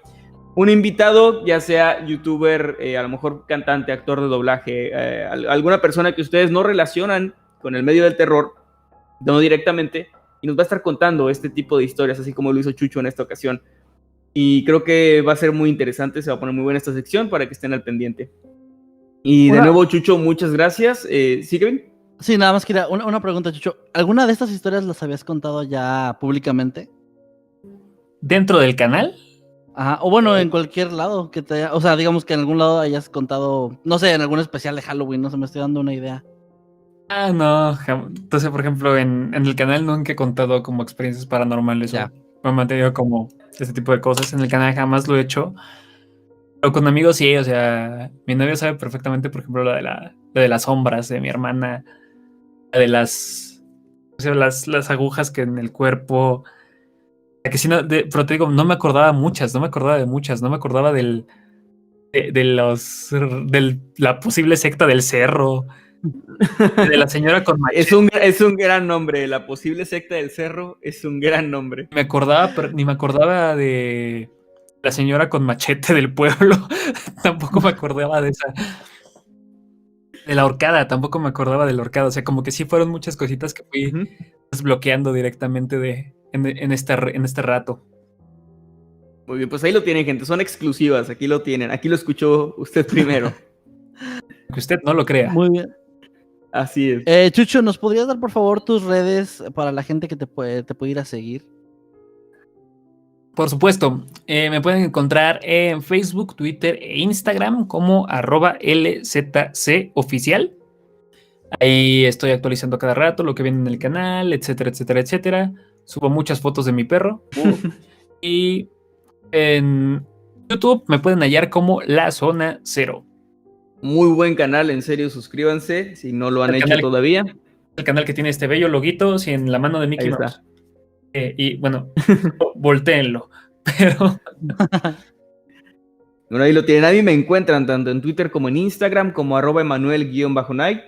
Un invitado, ya sea youtuber, a lo mejor cantante, actor de doblaje, alguna persona que ustedes no relacionan con el medio del terror, no directamente, y nos va a estar contando este tipo de historias, así como lo hizo Chucho en esta ocasión. Y creo que va a ser muy interesante, se va a poner muy buena esta sección para que estén al pendiente. Y de nuevo, Chucho, muchas gracias. ¿Sí, Kevin? Sí, nada más quería una pregunta, Chucho. ¿Alguna de estas historias las habías contado ya públicamente? ¿Dentro del canal? Ajá, o bueno, en cualquier lado que o sea, digamos que en algún lado hayas contado, no sé, en algún especial de Halloween, no sé, me estoy dando una idea. No, entonces, por ejemplo, en el canal nunca he contado como experiencias paranormales, Ya. o me he mantenido como este tipo de cosas. En el canal jamás lo he hecho. Pero con amigos sí, o sea, mi novio sabe perfectamente, por ejemplo, lo de las sombras de mi hermana, la de las agujas que en el cuerpo. Que sí, pero te digo, no me acordaba de muchas, no me acordaba de la posible secta del cerro, de la señora con machete. Es un gran nombre, la posible secta del cerro es un gran nombre. Me acordaba, pero ni me acordaba de la señora con machete del pueblo, tampoco me acordaba de esa. De la horcada, tampoco me acordaba de la horcada, o sea, como que sí fueron muchas cositas que fui desbloqueando directamente en este rato. Muy bien, pues ahí lo tienen, gente. Son exclusivas. Aquí lo tienen. Aquí lo escuchó usted primero. Que usted no lo crea. Muy bien. Así es. Chucho, ¿nos podrías dar por favor tus redes para la gente que te puede ir a seguir? Por supuesto, me pueden encontrar en Facebook, Twitter e Instagram como @LZCoficial. Ahí estoy actualizando cada rato lo que viene en el canal, etcétera, etcétera, etcétera. Subo muchas fotos de mi perro. Y en YouTube me pueden hallar como La Zona Cero. Muy buen canal, en serio, suscríbanse si no lo han hecho todavía. El canal que tiene este bello loguito en la mano de Mickey Mouse. Y bueno, voltéenlo. Pero bueno, ahí lo tienen. A mí me encuentran tanto en Twitter como en Instagram como @Emanuel_Night.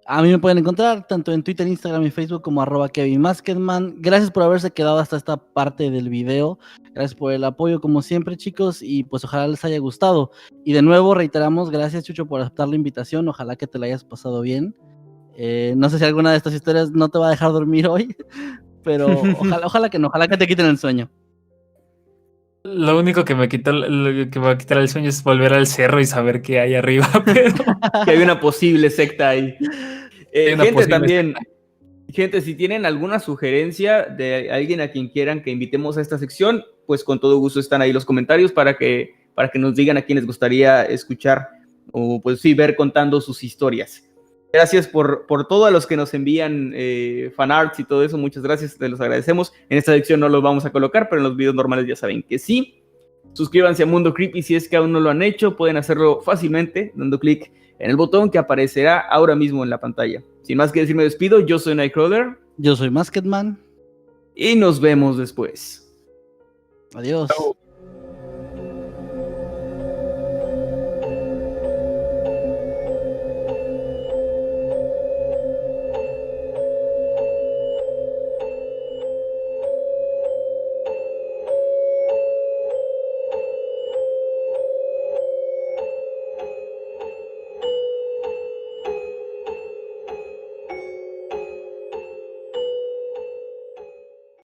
A mí me pueden encontrar tanto en Twitter, Instagram y Facebook como @KevinMasketman. Gracias por haberse quedado hasta esta parte del video. Gracias por el apoyo como siempre, chicos, y pues ojalá les haya gustado. Y de nuevo reiteramos, gracias Chucho por aceptar la invitación. Ojalá que te la hayas pasado bien. No sé si alguna de estas historias no te va a dejar dormir hoy, pero ojalá que no, ojalá que te quiten el sueño. Lo único que me quita el sueño es volver al cerro y saber qué hay arriba, pero que hay una posible secta ahí. Gente, también, gente, si tienen alguna sugerencia de alguien a quien quieran que invitemos a esta sección, pues con todo gusto están ahí los comentarios para que nos digan a quién les gustaría escuchar o pues sí, ver contando sus historias. Gracias por todo a los que nos envían fanarts y todo eso, muchas gracias, te los agradecemos. En esta sección no los vamos a colocar, pero en los videos normales ya saben que sí. Suscríbanse a Mundo Creepy si es que aún no lo han hecho, pueden hacerlo fácilmente dando clic en el botón que aparecerá ahora mismo en la pantalla. Sin más que decir, me despido, yo soy Nightcrawler. Yo soy Masketman. Y nos vemos después. Adiós. Chao.